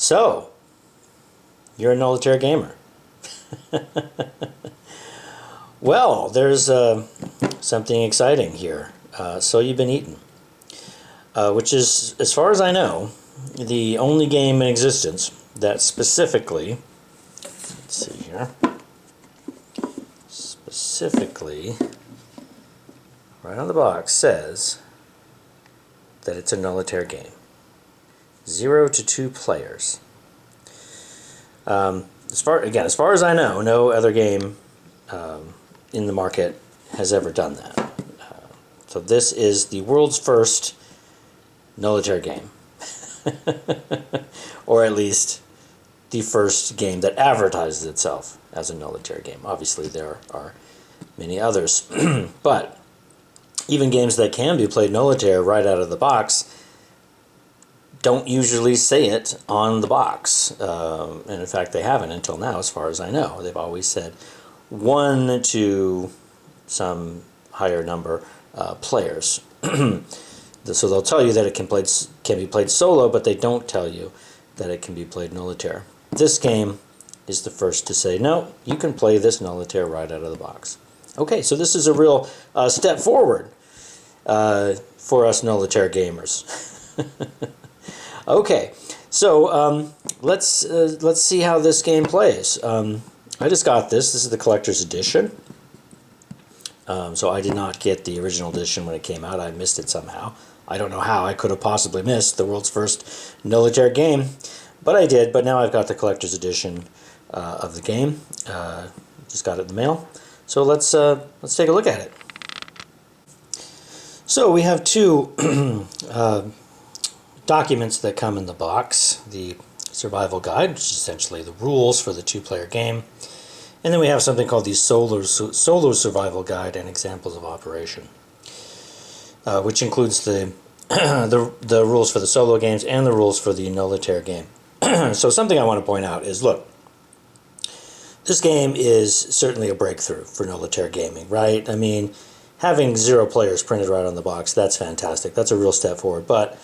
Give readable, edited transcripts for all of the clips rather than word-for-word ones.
So, you're a Nullitaire gamer. Well, there's something exciting here. So You've Been Eaten, which is, as far as I know, the only game in existence that specifically, let's see here, specifically, right on the box says that it's a Nullitaire game. 0 to 2 players. As far as I know, no other game in the market has ever done that. So this is the world's first Nullitaire game. Or at least the first game that advertises itself as a Nullitaire game. Obviously there are many others. But even games that can be played Nullitaire right out of the box don't usually say it on the box. And in fact, they haven't until now, as far as I know. They've always said 1 to some higher number players. So they'll tell you that it can be played solo, but they don't tell you that it can be played Nullitaire. This game is the first to say, no, you can play this Nullitaire right out of the box. Okay, so this is a real step forward for us Nullitaire gamers. Okay, so let's see how this game plays. I just got this. This is the collector's edition. So I did not get the original edition when it came out. I missed it somehow. I don't know how I could have possibly missed the world's first Nullitaire game, but I did. But now I've got the collector's edition of the game. Just got it in the mail. So let's take a look at it. So we have two documents that come in the box: the survival guide, which is essentially the rules for the 2-player game, and then we have something called the solo survival guide and examples of operation, which includes the the rules for the solo games and the rules for the Nullitaire game. So something I want to point out is, look, this game is certainly a breakthrough for Nullitaire gaming, right? I mean, having 0 players printed right on the box, that's fantastic. That's a real step forward. But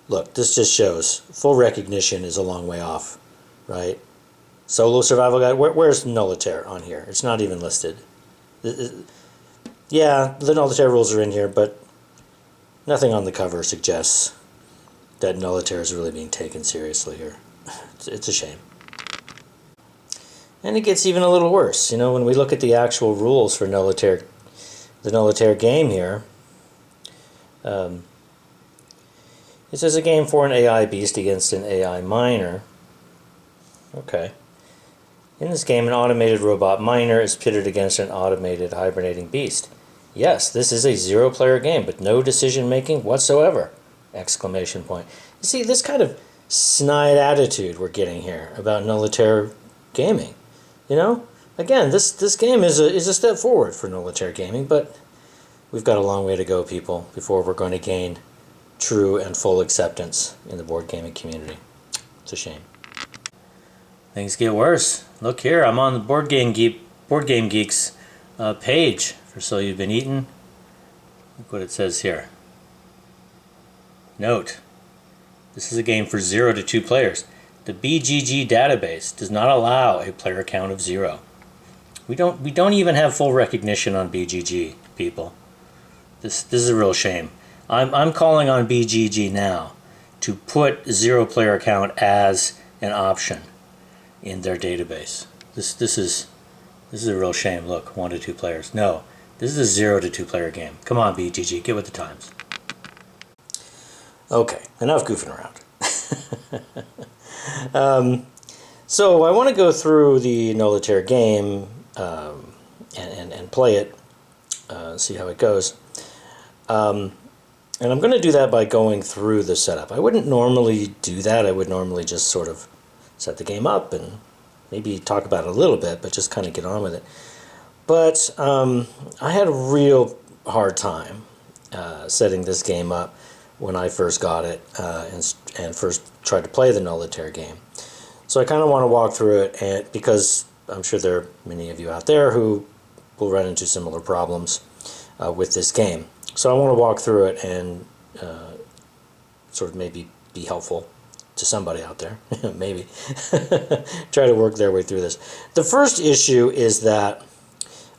look, this just shows full recognition is a long way off, right? Solo survival guide, where's Nullitaire on here? It's not even listed. Yeah, the Nullitaire rules are in here, but nothing on the cover suggests that Nullitaire is really being taken seriously here. It's a shame. And it gets even a little worse. You know, when we look at the actual rules for Nullitaire, the Nullitaire game here, it says a game for an AI beast against an AI miner. Okay. In this game, an automated robot miner is pitted against an automated hibernating beast. Yes, this is a 0-player game, but no decision-making whatsoever! Exclamation point. You see, this kind of snide attitude we're getting here about Nullitaire gaming. You know? Again, this game is a step forward for Nullitaire gaming, but we've got a long way to go, people, before we're going to gain true and full acceptance in the board gaming community. It's a shame. Things get worse. Look here, I'm on the Board Game Geeks page for So You've Been Eaten. Look what it says here. Note, this is a game for 0 to 2 players. The BGG database does not allow a player count of 0. We don't even have full recognition on BGG, people. This is a real shame. I'm calling on BGG now to put 0-player count as an option in their database. This is a real shame. Look, 1 to 2 players. No, this is a 0 to 2 player game. Come on, BGG, get with the times. Okay, enough goofing around. So I want to go through the Nullitaire game and play it, see how it goes. And I'm going to do that by going through the setup. I wouldn't normally do that. I would normally just sort of set the game up and maybe talk about it a little bit, but just kind of get on with it. But I had a real hard time setting this game up when I first got it and first tried to play the Nullitaire game. So I kind of want to walk through it, and because I'm sure there are many of you out there who will run into similar problems with this game. So I want to walk through it and sort of maybe be helpful to somebody out there, maybe, try to work their way through this. The first issue is that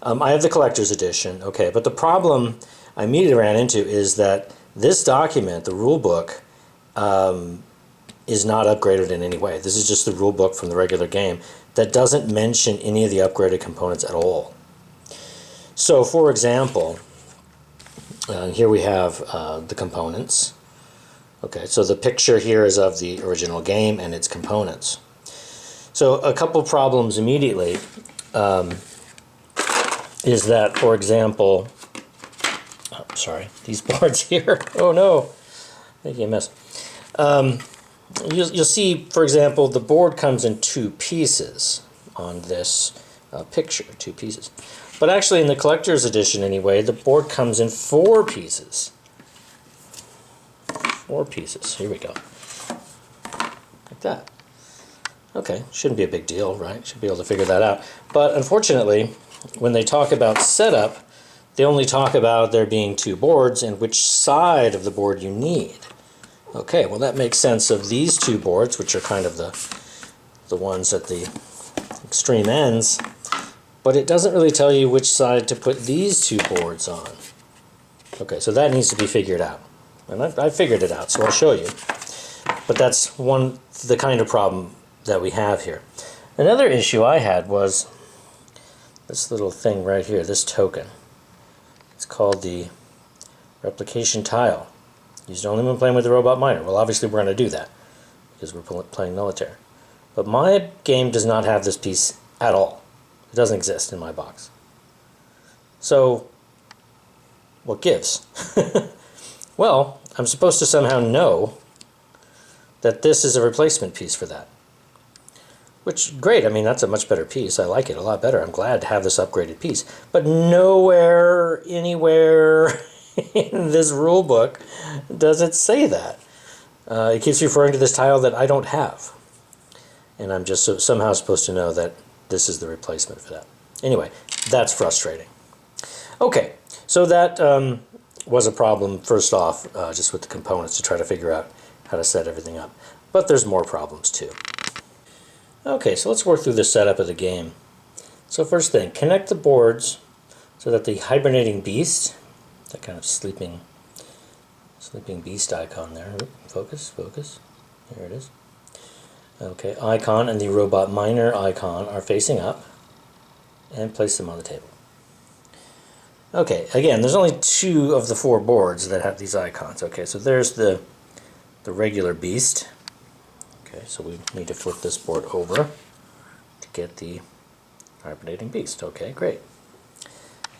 I have the collector's edition, okay, but the problem I immediately ran into is that this document, the rule book, is not upgraded in any way. This is just the rule book from the regular game that doesn't mention any of the upgraded components at all. So, for example, here we have the components. Okay, so the picture here is of the original game and its components. So a couple problems immediately is that, for example, oh, sorry, these boards here, oh no, making a mess. You'll see, for example, the board comes in 2 pieces on this picture, 2 pieces. But actually in the collector's edition anyway, the board comes in 4 pieces. 4 pieces, here we go. Like that. Okay, shouldn't be a big deal, right? Should be able to figure that out. But unfortunately, when they talk about setup, they only talk about there being 2 boards and which side of the board you need. Okay, well that makes sense of these 2 boards, which are kind of the ones at the extreme ends, but it doesn't really tell you which side to put these 2 boards on. Okay, so that needs to be figured out. And I figured it out, so I'll show you. But that's the kind of problem that we have here. Another issue I had was this little thing right here, this token. It's called the replication tile. Used only when playing with the robot miner. Well, obviously we're going to do that because we're playing Nullitaire. But my game does not have this piece at all. It doesn't exist in my box. So, what gives? Well, I'm supposed to somehow know that this is a replacement piece for that. Which, great, I mean, that's a much better piece. I like it a lot better. I'm glad to have this upgraded piece. But nowhere, anywhere in this rule book does it say that. It keeps referring to this tile that I don't have. And I'm just somehow supposed to know that this is the replacement for that. Anyway, that's frustrating. Okay, so that was a problem, first off, just with the components to try to figure out how to set everything up. But there's more problems too. Okay, so let's work through the setup of the game. So first thing, connect the boards so that the hibernating beast, that kind of sleeping beast icon there, focus, there it is. Okay, icon and the robot miner icon are facing up, and place them on the table. Okay, again, there's only 2 of the 4 boards that have these icons. Okay, so there's the regular beast. Okay, so we need to flip this board over to get the hibernating beast. Okay, great.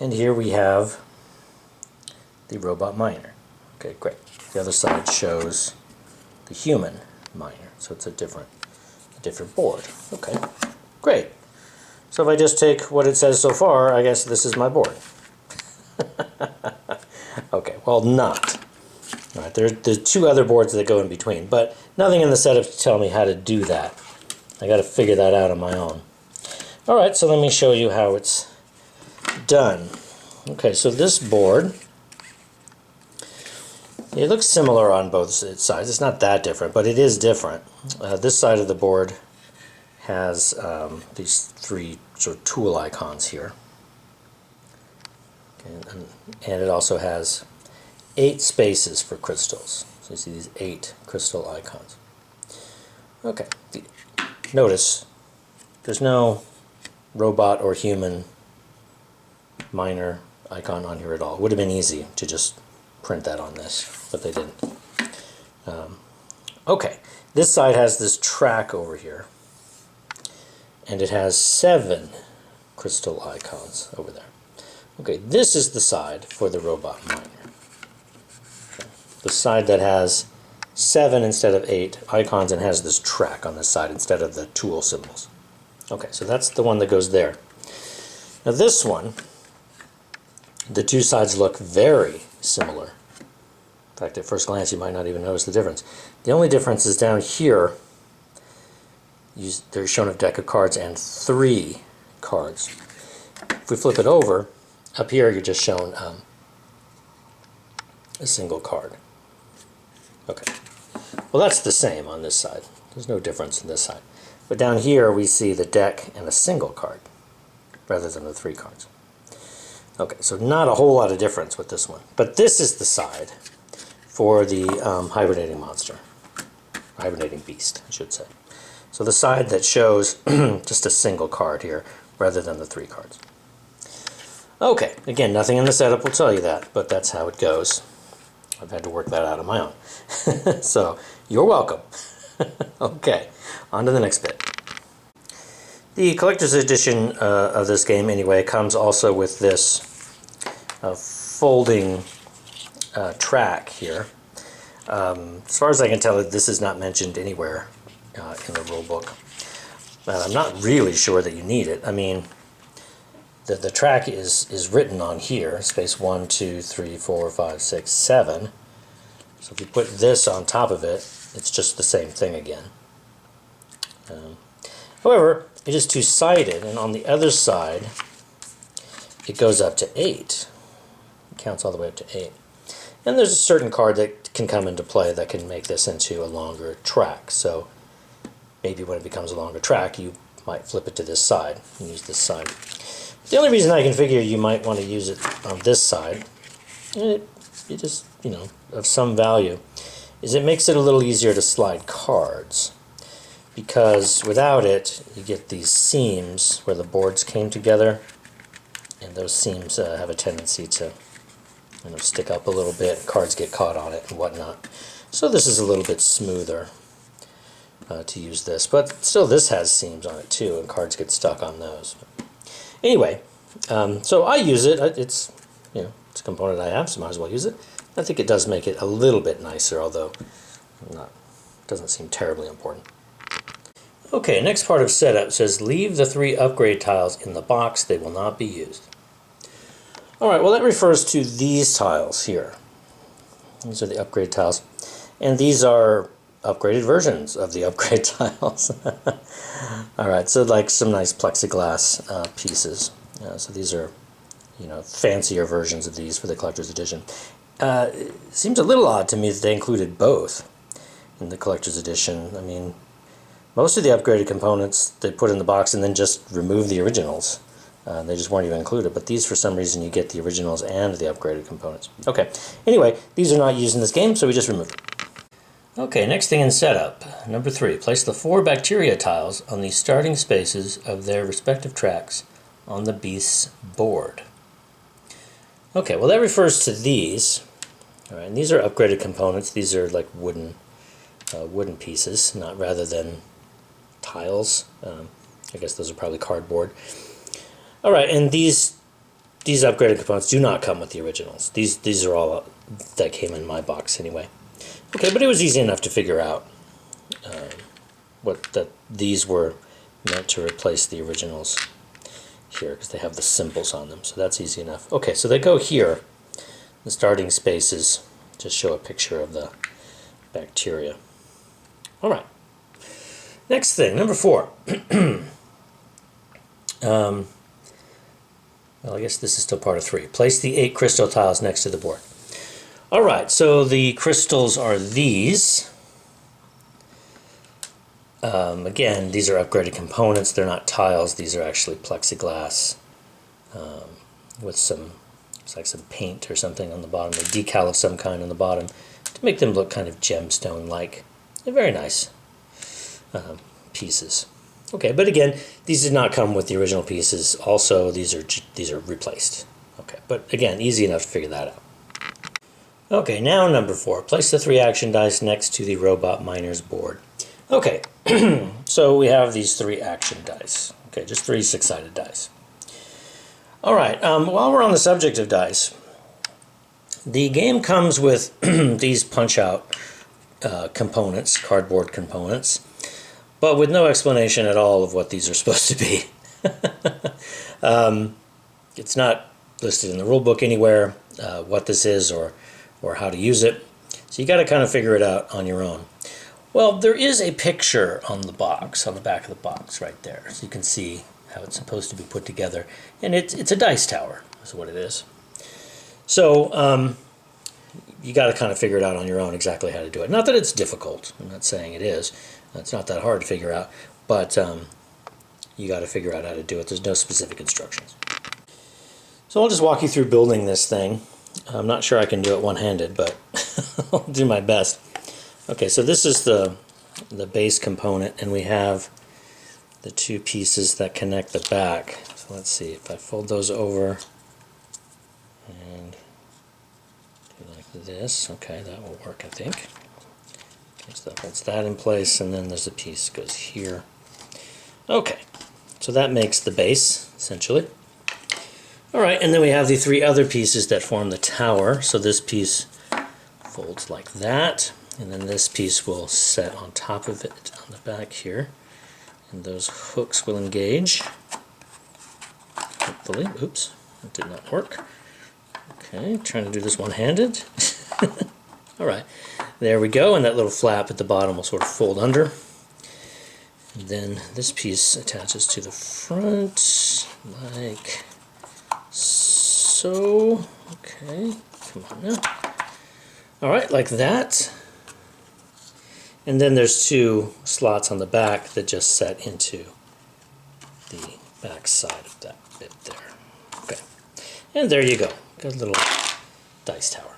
And here we have the robot miner. Okay, great. The other side shows the human miner, so it's a different board. Okay, great. So if I just take what it says so far, I guess this is my board. Okay, well, not. All right, there's 2 other boards that go in between, but nothing in the setup to tell me how to do that. I got to figure that out on my own. All right, so let me show you how it's done. Okay, so this board, it looks similar on both sides. It's not that different, but it is different. This side of the board has these 3 sort of tool icons here. Okay, and it also has 8 spaces for crystals. So you see these 8 crystal icons. Okay, notice there's no robot or human miner icon on here at all. It would have been easy to just print that on this, but they didn't. Okay, this side has this track over here, and it has 7 crystal icons over there. Okay, this is the side for the robot miner. Okay. The side that has 7 instead of 8 icons and has this track on this side instead of the tool symbols. Okay, so that's the one that goes there. Now this one, the 2 sides look very similar. In fact, at first glance you might not even notice the difference. The only difference is down here, they're shown a deck of cards and 3 cards. If we flip it over, up here you're just shown a single card. Okay, well that's the same on this side. There's no difference in this side. But down here we see the deck and a single card rather than the 3 cards. Okay, so not a whole lot of difference with this one. But this is the side for the hibernating monster. Hibernating beast, I should say. So the side that shows just a single card here rather than the 3 cards. Okay, again, nothing in the setup will tell you that, but that's how it goes. I've had to work that out on my own. So, you're welcome. Okay, on to the next bit. The collector's edition of this game, anyway, comes also with this folding track here. As far as I can tell, this is not mentioned anywhere in the rule book. I'm not really sure that you need it. I mean, the track is written on here, space 1, 2, 3, 4, 5, 6, 7. So if you put this on top of it, it's just the same thing again. However, it is two-sided, and on the other side, it goes up to 8. It counts all the way up to 8. And there's a certain card that can come into play that can make this into a longer track. So maybe when it becomes a longer track, you might flip it to this side and use this side. The only reason I can figure you might want to use it on this side, it just, you know, of some value, is it makes it a little easier to slide cards. Because without it, you get these seams where the boards came together, and those seams have a tendency to stick up a little bit, cards get caught on it and whatnot. So this is a little bit smoother to use this, but still this has seams on it too, and cards get stuck on those. Anyway, so I use it. It's it's a component I have, so might as well use it. I think it does make it a little bit nicer, although doesn't seem terribly important. Okay, next part of setup says leave the 3 upgrade tiles in the box. They will not be used. Alright, well that refers to these tiles here. These are the upgrade tiles. And these are upgraded versions of the upgrade tiles. Alright, so like some nice plexiglass pieces. So these are, fancier versions of these for the collector's edition. It seems a little odd to me that they included both in the collector's edition. I mean, most of the upgraded components they put in the box and then just remove the originals. They just weren't even included, but these for some reason you get the originals and the upgraded components. Okay, anyway, these are not used in this game, so we just remove them. Okay, next thing in setup, number 3, place the 4 bacteria tiles on the starting spaces of their respective tracks on the beast's board. Okay, well that refers to these. All right, and these are upgraded components. These are like wooden pieces, not rather than tiles. I guess those are probably cardboard. All right, and these upgraded components do not come with the originals. These are all that came in my box anyway. Okay, but it was easy enough to figure out that these were meant to replace the originals here because they have the symbols on them, so that's easy enough. Okay, so they go here. The starting spaces just show a picture of the bacteria. All right. Next thing, number 4. Well, I guess this is still part of 3. Place the 8 crystal tiles next to the board. All right, so the crystals are these. Again, these are upgraded components. They're not tiles. These are actually plexiglass with some, it's like some paint or something on the bottom, a decal of some kind on the bottom to make them look kind of gemstone-like. They're very nice pieces. Okay, but again, these did not come with the original pieces. Also, these are replaced. Okay, but again, easy enough to figure that out. Okay, now number 4. Place the 3 action dice next to the robot miner's board. Okay, so we have these 3 action dice. Okay, just 3 6-sided dice. All right, while we're on the subject of dice, the game comes with these punch-out components, cardboard components, but with no explanation at all of what these are supposed to be. It's not listed in the rule book anywhere what this is or how to use it, so you got to kind of figure it out on your own. Well, there is a picture on the box, on the back of the box right there, so you can see how it's supposed to be put together, and it's a dice tower, is what it is. So you got to kind of figure it out on your own exactly how to do it. Not that it's difficult, I'm not saying it is, It's not that hard to figure out, but you got to figure out how to do it. There's no specific instructions. So I'll just walk you through building this thing. I'm not sure I can do it one-handed, but I'll do my best. Okay, so this is the base component, and we have the two pieces that connect the back. So let's see, if I fold those over and do like this, okay, that will work, I think. Okay, so that puts that in place, and then there's a piece that goes here. Okay, so that makes the base, essentially. Alright, and then we have the three other pieces that form the tower. So this piece folds like that, and then this piece will set on top of it on the back here. And those hooks will engage. Hopefully. Oops, that did not work. Okay, trying to do this one-handed. Alright, there we go, and that little flap at the bottom will sort of fold under. And then this piece attaches to the front, like so. Okay, come on now. Alright, like that. And then there's two slots on the back that just set into the back side of that bit there. Okay, and there you go. Got a little dice tower.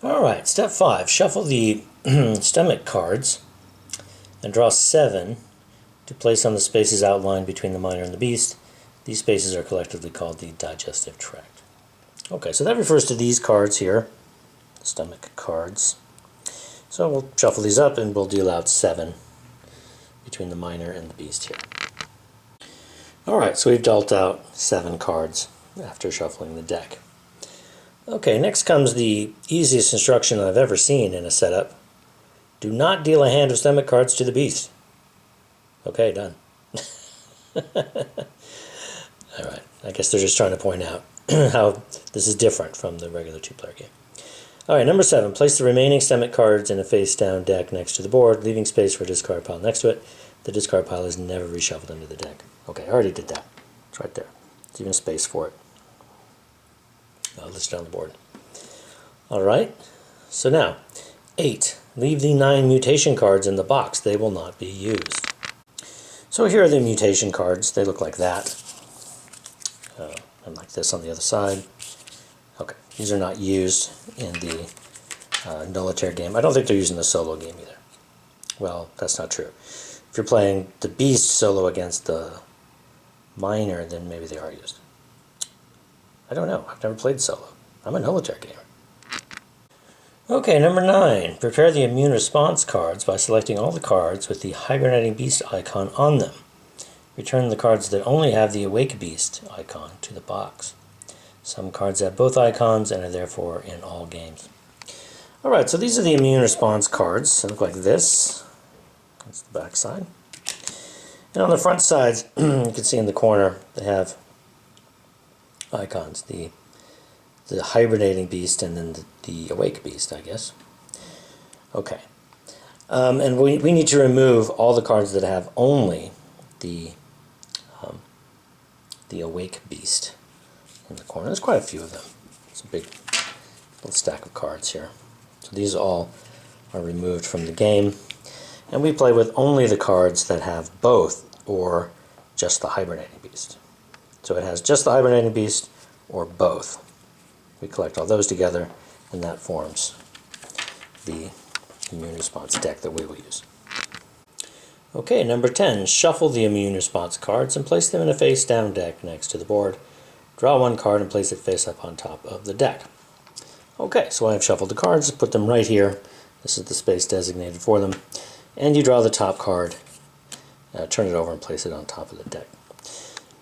Alright, step 5. Shuffle the stomach cards and draw 7 to place on the spaces outlined between the miner and the beast. These spaces are collectively called the digestive tract. Okay, so that refers to these cards here, the stomach cards. So we'll shuffle these up and we'll deal out 7 between the miner and the beast here. Alright, so we've dealt out 7 cards after shuffling the deck. Okay, next comes the easiest instruction I've ever seen in a setup. Do not deal a hand of stomach cards to the beast. Okay, done. Alright, I guess they're just trying to point out how this is different from the regular 2-player game. Alright, number 7. Place the remaining stomach cards in a face-down deck next to the board, leaving space for a discard pile next to it. The discard pile is never reshuffled into the deck. Okay, I already did that. It's right there. There's even space for it. I'll list it on the board. Alright, so now, 8. Leave the 9 mutation cards in the box. They will not be used. So here are the mutation cards. They look like that. And like this on the other side. Okay, these are not used in the Nullitaire game. I don't think they're used in the solo game either. Well, that's not true. If you're playing the beast solo against the miner, then maybe they are used. I don't know. I've never played solo. I'm a Nullitaire gamer. Okay, number 9. Prepare the immune response cards by selecting all the cards with the hibernating beast icon on them. Return the cards that only have the awake beast icon to the box. Some cards have both icons and are therefore in all games. Alright, so these are the immune response cards. They look like this. That's the back side. And on the front sides, you can see in the corner, they have icons. The hibernating beast and then the awake beast, I guess. Okay. And we need to remove all the cards that have only the awake beast in the corner. There's quite a few of them. It's a big little stack of cards here. So these all are removed from the game. And we play with only the cards that have both or just the hibernating beast. So it has just the hibernating beast or both. We collect all those together, and that forms the immune response deck that we will use. Okay, number 10. Shuffle the immune response cards and place them in a face-down deck next to the board. Draw 1 card and place it face up on top of the deck. Okay, so I've shuffled the cards, put them right here. This is the space designated for them. And you draw the top card, turn it over and place it on top of the deck.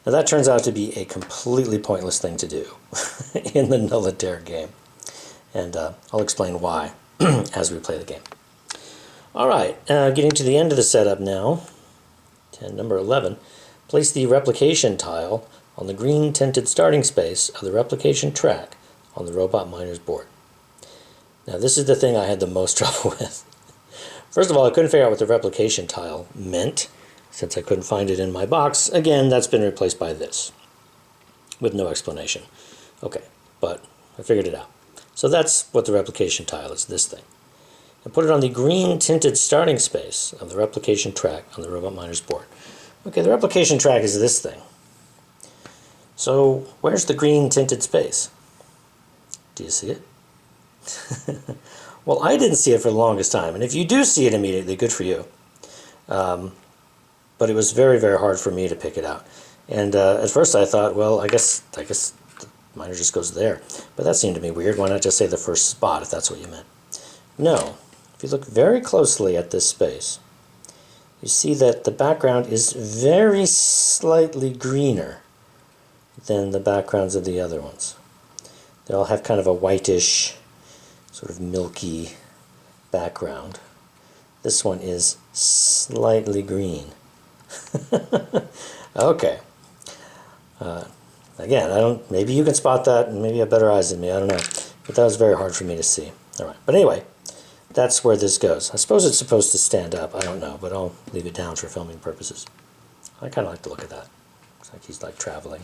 Now that turns out to be a completely pointless thing to do in the Nullitaire game. And I'll explain why as we play the game. Alright, getting to the end of the setup now. Number 11. Place the replication tile on the green tinted starting space of the replication track on the robot miner's board. Now this is the thing I had the most trouble with. First of all, I couldn't figure out what the replication tile meant, since I couldn't find it in my box. Again, that's been replaced by this, with no explanation. Okay, but I figured it out. So that's what the replication tile is, this thing. and put it on the green tinted starting space of the replication track on the Robot Miner's board. Okay, the replication track is this thing. So where's the green tinted space? Do you see it? Well, I didn't see it for the longest time, and if you do see it immediately, good for you. But it was very, very hard for me to pick it out. And at first I thought, well, I guess the miner just goes there. But that seemed to me weird. Why not just say the first spot if that's what you meant? No. If you look very closely at this space, you see that the background is very slightly greener than the backgrounds of the other ones. They all have kind of a whitish, sort of milky background. This one is slightly green. Okay. Again, maybe you can spot that, and maybe you have better eyes than me, I don't know. But that was very hard for me to see. All right. But anyway, that's where this goes. I suppose it's supposed to stand up. I don't know, but I'll leave it down for filming purposes. I kind of like to look at that. Looks like he's like traveling.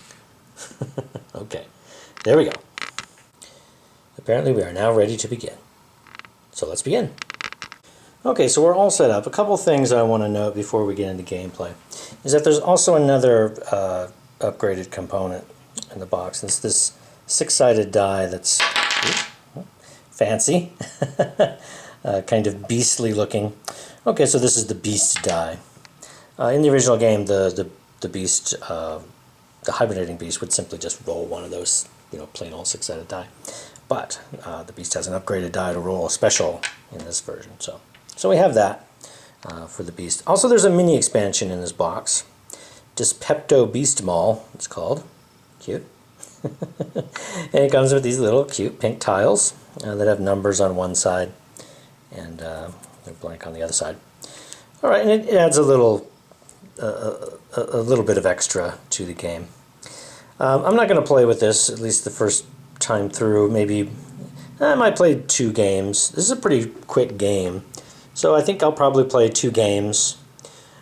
Okay. There we go. Apparently we are now ready to begin. So let's begin. Okay, so we're all set up. A couple things I want to note before we get into gameplay is that there's also another upgraded component in the box. It's this six-sided die that's fancy, kind of beastly looking. Okay, so this is the beast die. In the original game, the beast, the hibernating beast would simply just roll one of those, plain old six-sided die. But the beast has an upgraded die to roll a special in this version. So we have that for the beast. Also, there's a mini expansion in this box. Dyspepto Beast Mall, it's called. Cute. And it comes with these little cute pink tiles that have numbers on one side and they're blank on the other side. All right, and it adds a little bit of extra to the game. I'm not going to play with this, at least the first time through. Maybe I might play 2 games. This is a pretty quick game, so I think I'll probably play 2 games,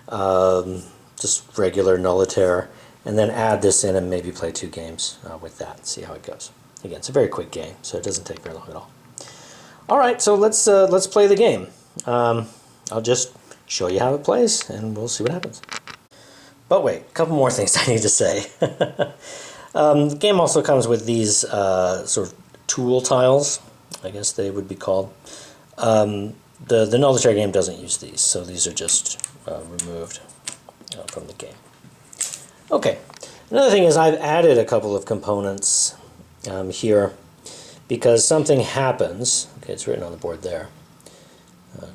just regular Nullitaire, and then add this in and maybe play 2 games with that and see how it goes. Again, it's a very quick game, so it doesn't take very long at all. All right, so let's play the game. I'll just show you how it plays, and we'll see what happens. But wait, a couple more things I need to say. The game also comes with these sort of tool tiles, I guess they would be called. The Nullitaire game doesn't use these, so these are just removed from the game. Okay, another thing is I've added a couple of components here because something happens. Okay, it's written on the board there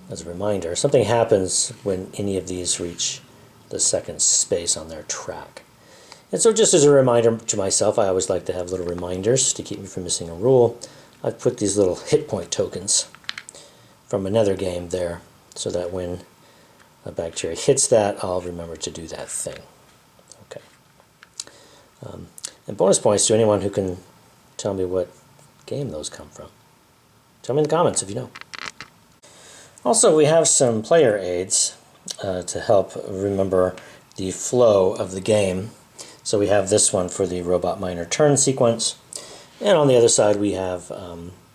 as a reminder. Something happens when any of these reach the second space on their track. And so just as a reminder to myself, I always like to have little reminders to keep me from missing a rule. I've put these little hit point tokens from another game there so that when a bacteria hits that, I'll remember to do that thing. Okay. And bonus points to anyone who can tell me what game those come from. Tell me in the comments if you know. Also, we have some player aids to help remember the flow of the game. So we have this one for the Robot Miner turn sequence, and on the other side we have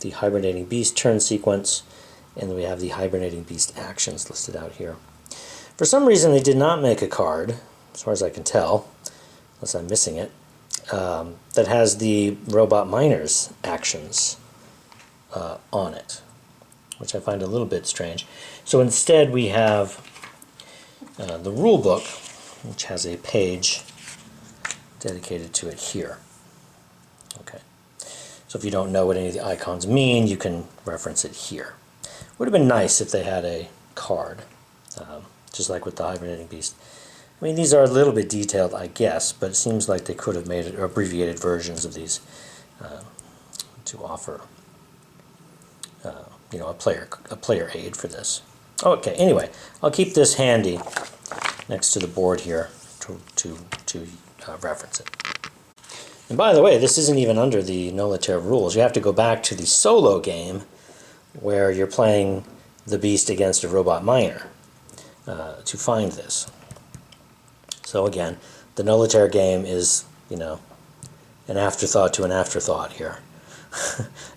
the Hibernating Beast turn sequence, and we have the Hibernating Beast actions listed out here. For some reason they did not make a card, as far as I can tell, unless I'm missing it, that has the Robot Miner's actions on it, which I find a little bit strange. So instead we have the rule book, which has a page dedicated to it here. Okay, so if you don't know what any of the icons mean, you can reference it here. Would have been nice if they had a card, just like with the Hibernating Beast. I mean, these are a little bit detailed, I guess, but it seems like they could have made abbreviated versions of these to offer, a player aid for this. Okay, anyway, I'll keep this handy next to the board here to reference it. And by the way, this isn't even under the Nullitaire rules. You have to go back to the solo game where you're playing the beast against a robot miner to find this. So again, the Nullitaire game is, an afterthought to an afterthought here.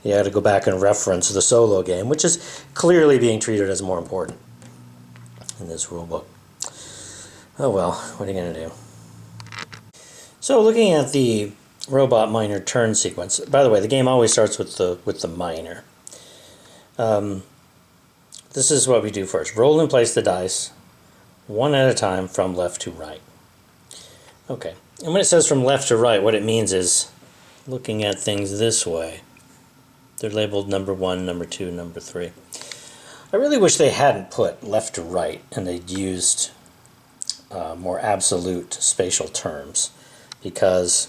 You got to go back and reference the solo game, which is clearly being treated as more important in this rule book. Oh well, what are you going to do? So looking at the robot miner turn sequence, by the way, the game always starts with the miner. This is what we do first. Roll and place the dice one at a time from left to right. Okay, and when it says from left to right, what it means is looking at things this way. They're labeled number 1, number 2, number 3. I really wish they hadn't put left to right and they'd used more absolute spatial terms, because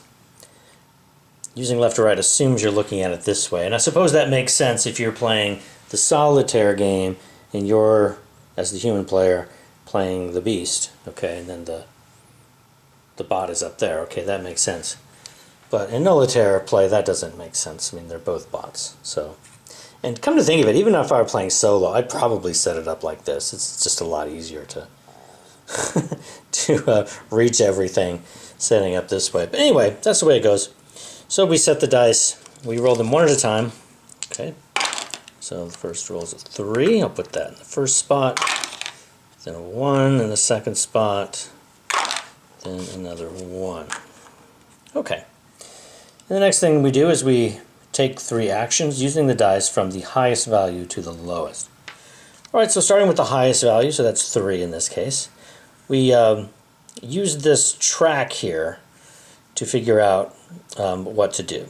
using left to right assumes you're looking at it this way. And I suppose that makes sense if you're playing the solitaire game and you're, as the human player, playing the beast, okay, and then the bot is up there. Okay, that makes sense. But in Nullitaire play, that doesn't make sense. I mean, they're both bots. So, and come to think of it, even if I were playing solo, I'd probably set it up like this. It's just a lot easier to to reach everything setting up this way. But anyway, that's the way it goes. So we set the dice. We roll them one at a time. Okay. So the first roll is a 3. I'll put that in the first spot. Then a 1 in the second spot. Then another 1. Okay. And the next thing we do is we take 3 actions using the dice from the highest value to the lowest. Alright, so starting with the highest value, so that's 3 in this case, we use this track here to figure out what to do.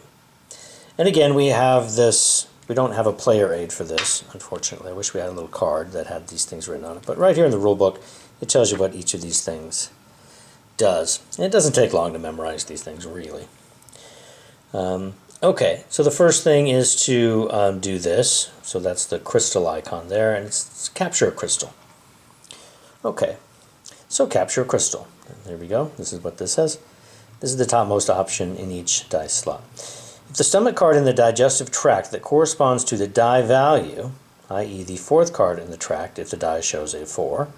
And again, we have this, we don't have a player aid for this, unfortunately. I wish we had a little card that had these things written on it. But right here in the rule book, it tells you what each of these things does. And it doesn't take long to memorize these things, really. Okay, so the first thing is to do this. So that's the crystal icon there, and it's capture a crystal. Okay, so capture a crystal. There we go. This is what this says. This is the topmost option in each dice slot. If the stomach card in the digestive tract that corresponds to the die value, i.e. the 4th card in the tract if the die shows a 4,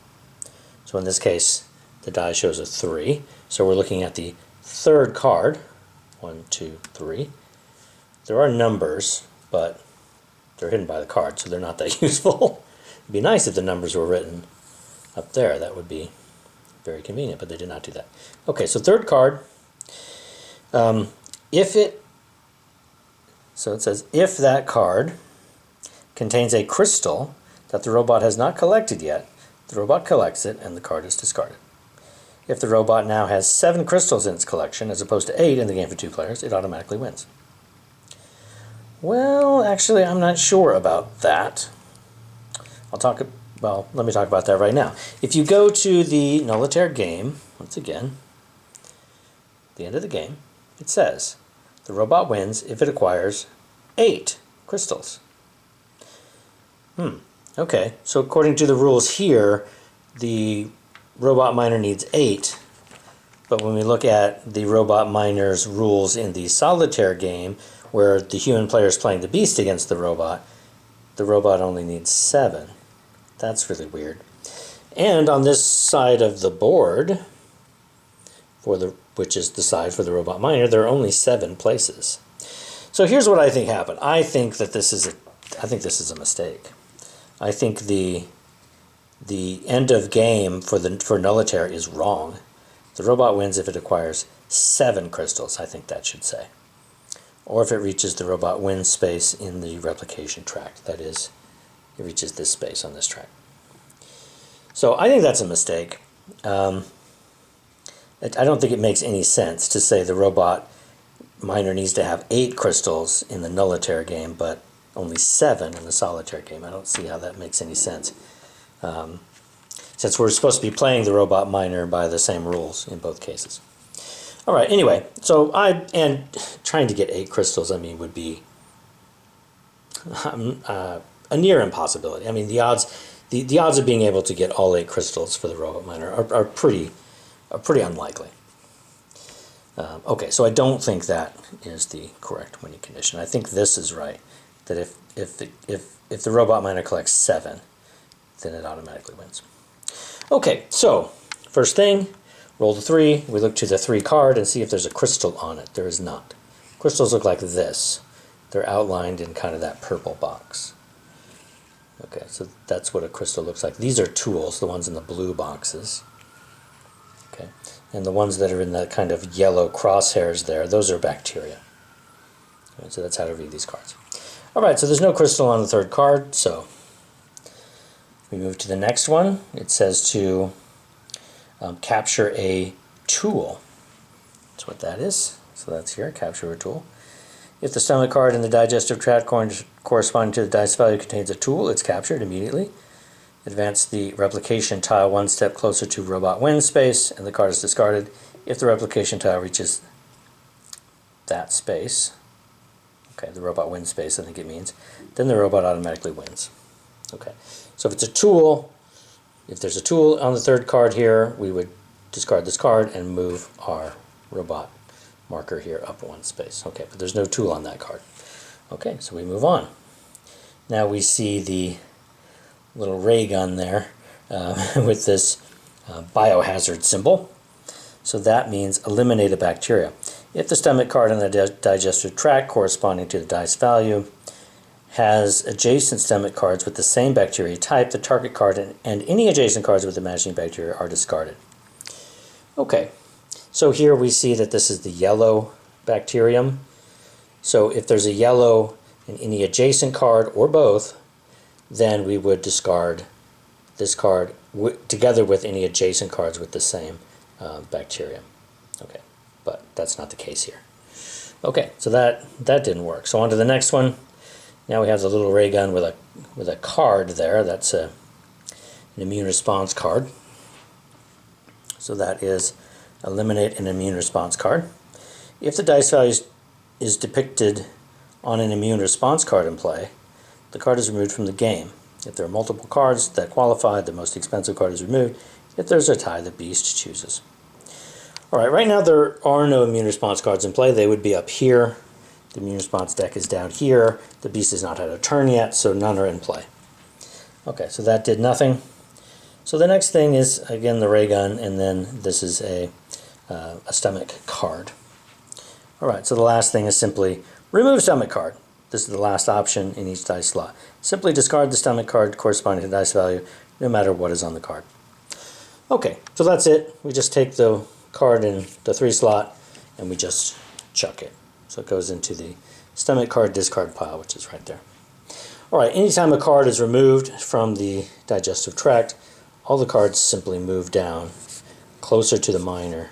so in this case the die shows a 3, so we're looking at the 3rd card, 1, 2, 3. There are numbers, but they're hidden by the card, so they're not that useful. It'd be nice if the numbers were written up there. That would be very convenient, but they did not do that. Okay, so 3rd card, so it says, if that card contains a crystal that the robot has not collected yet, the robot collects it and the card is discarded. If the robot now has 7 crystals in its collection, as opposed to 8 in the game for 2 players, it automatically wins. Well, actually, I'm not sure about that. Well, let me talk about that right now. If you go to the Nullitaire game, once again, at the end of the game, it says, the robot wins if it acquires 8 crystals. Okay, so according to the rules here, the robot miner needs 8, but when we look at the robot miner's rules in the solitaire game, where the human player is playing the beast against the robot only needs 7. That's really weird. And on this side of the board, which is the side for the robot miner, there are only 7 places. So here's what I think happened. I think this is a mistake. I think the end of game for Nullitaire is wrong. The robot wins if it acquires 7 crystals, I think that should say. Or if it reaches the robot win space in the replication tract. That is, it reaches this space on this track. So I think that's a mistake. I don't think it makes any sense to say the robot miner needs to have 8 crystals in the Nullitaire game, but only 7 in the solitaire game. I don't see how that makes any sense. Since we're supposed to be playing the robot miner by the same rules in both cases. All right, anyway, so and trying to get 8 crystals, I mean, would be a near impossibility. I mean, the odds of being able to get all 8 crystals for the robot miner are pretty unlikely. Okay, so I don't think that is the correct winning condition. I think this is right, that if the robot miner collects 7, then it automatically wins. Okay, so first thing, roll the 3. We look to the 3 card and see if there's a crystal on it. There is not. Crystals look like this. they're outlined in kind of that purple box. Okay, so that's what a crystal looks like. These are tools, the ones in the blue boxes. Okay, and the ones that are in that kind of yellow crosshairs there, those are bacteria. Okay, so that's how to read these cards. All right, so there's no crystal on the third card, so we move to the next one. It says to capture a tool. That's what that is. So that's here, capture a tool. If the stomach card in the digestive tract corresponding to the dice value contains a tool, it's captured immediately. Advance the replication tile one step closer to robot win space, and the card is discarded. If the replication tile reaches that space, okay, the robot win space, I think it means, then the robot automatically wins. Okay, so if it's a tool, if there's a tool on the third card here, we would discard this card and move our robot marker here up one space. Okay, but there's no tool on that card. Okay, so we move on. Now we see the little ray gun there with this biohazard symbol. So that means eliminate a bacteria. If the stomach card in the digestive tract corresponding to the dice value has adjacent stomach cards with the same bacteria type, the target card and any adjacent cards with the matching bacteria are discarded. Okay, so here we see that this is the yellow bacterium. So if there's a yellow in any adjacent card or both, then we would discard this card together with any adjacent cards with the same bacterium. Okay, but that's not the case here. Okay, so that didn't work. So on to the next one. Now we have the little ray gun with a card there. That's an immune response card. So that is eliminate an immune response card. If the dice value is depicted on an immune response card in play, the card is removed from the game. If there are multiple cards that qualify, the most expensive card is removed. If there's a tie, the beast chooses. Alright, right now there are no immune response cards in play. They would be up here. The immune response deck is down here. The beast has not had a turn yet, so none are in play. Okay, so that did nothing. So the next thing is, again, the ray gun, and then this is a stomach card. Alright, so the last thing is simply remove stomach card. This is the last option in each dice slot. Simply discard the stomach card corresponding to the dice value, no matter what is on the card. Okay, so that's it. We just take the card in the 3 slot, and we just chuck it. So it goes into the stomach card discard pile, which is right there. Alright, anytime a card is removed from the digestive tract, all the cards simply move down closer to the minor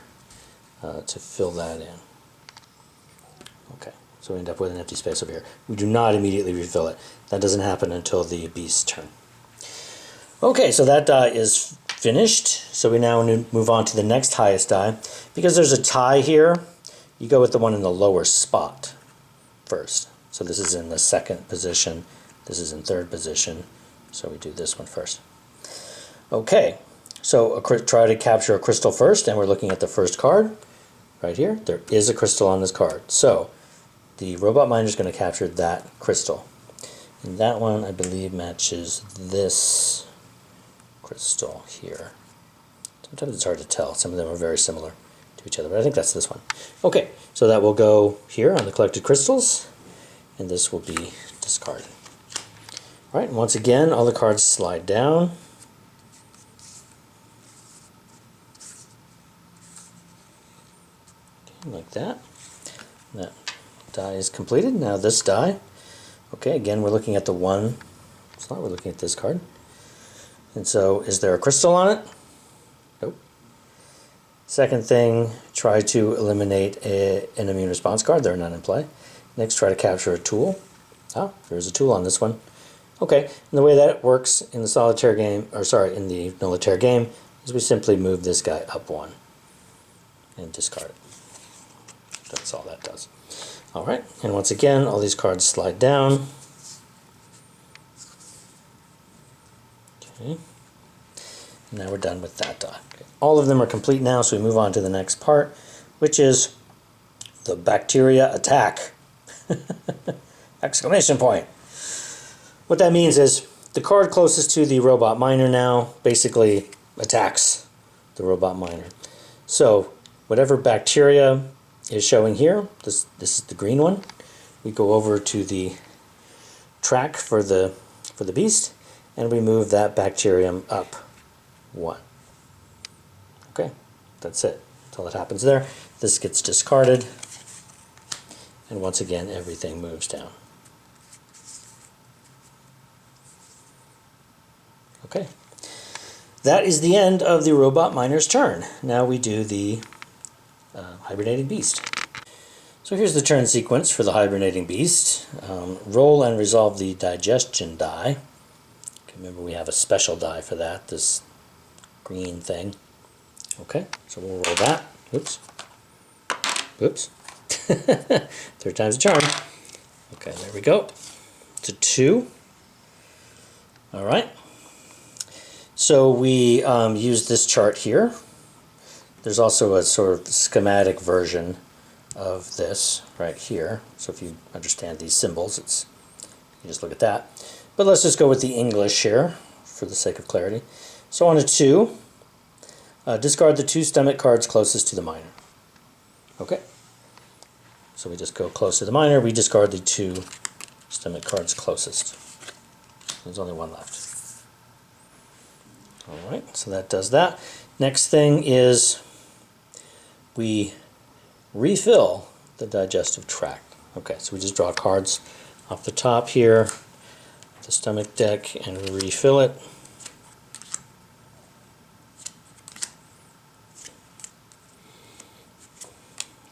to fill that in. Okay, so we end up with an empty space over here. We do not immediately refill it. That doesn't happen until the beast's turn. Okay, so that die is finished. So we now move on to the next highest die. Because there's a tie here, you go with the one in the lower spot first. So this is in the second position. This is in third position. So we do this one first. Okay, so try to capture a crystal first, and we're looking at the first card right here. There is a crystal on this card. So the robot miner is going to capture that crystal. And that one, I believe, matches this crystal here. Sometimes it's hard to tell. Some of them are very similar to each other, but I think that's this one. Okay, so that will go here on the collected crystals, and this will be discarded. All right, and once again, all the cards slide down. Okay, like that. That die is completed. Now this die. Okay, again, we're looking at the one slot. We're looking at this card. And so, is there a crystal on it? Nope. Second thing, try to eliminate an immune response card. There are none in play. Next, try to capture a tool. Ah, there's a tool on this one. Okay, and the way that works in the solitaire game, or sorry, in the Nullitaire game, is we simply move this guy up one and discard it. That's all that does. All right, and once again, all these cards slide down. Okay. Now we're done with that die. Okay. All of them are complete now, so we move on to the next part, which is the bacteria attack. Exclamation point. What that means is the card closest to the robot miner now basically attacks the robot miner. So whatever bacteria is showing here, this is the green one, we go over to the track for the beast, and we move that bacterium up 1. Okay, that's it. That's all that happens there. This gets discarded, and once again, everything moves down. Okay, that is the end of the robot miner's turn. Now we do the hibernating beast. So here's the turn sequence for the hibernating beast. Roll and resolve the digestion die. Remember, we have a special die for that, this green thing. Okay, so we'll roll that. Oops. Oops. Third time's a charm. Okay, there we go. It's a 2. All right. So we use this chart here. There's also a sort of schematic version of this right here. So if you understand these symbols, you just look at that. But let's just go with the English here for the sake of clarity. So on a 2, discard the 2 stomach cards closest to the miner. Okay. So we just go close to the miner. We discard the 2 stomach cards closest. There's only 1 left. All right, so that does that. Next thing is we refill the digestive tract. Okay, so we just draw cards off the top here, the stomach deck, and refill it.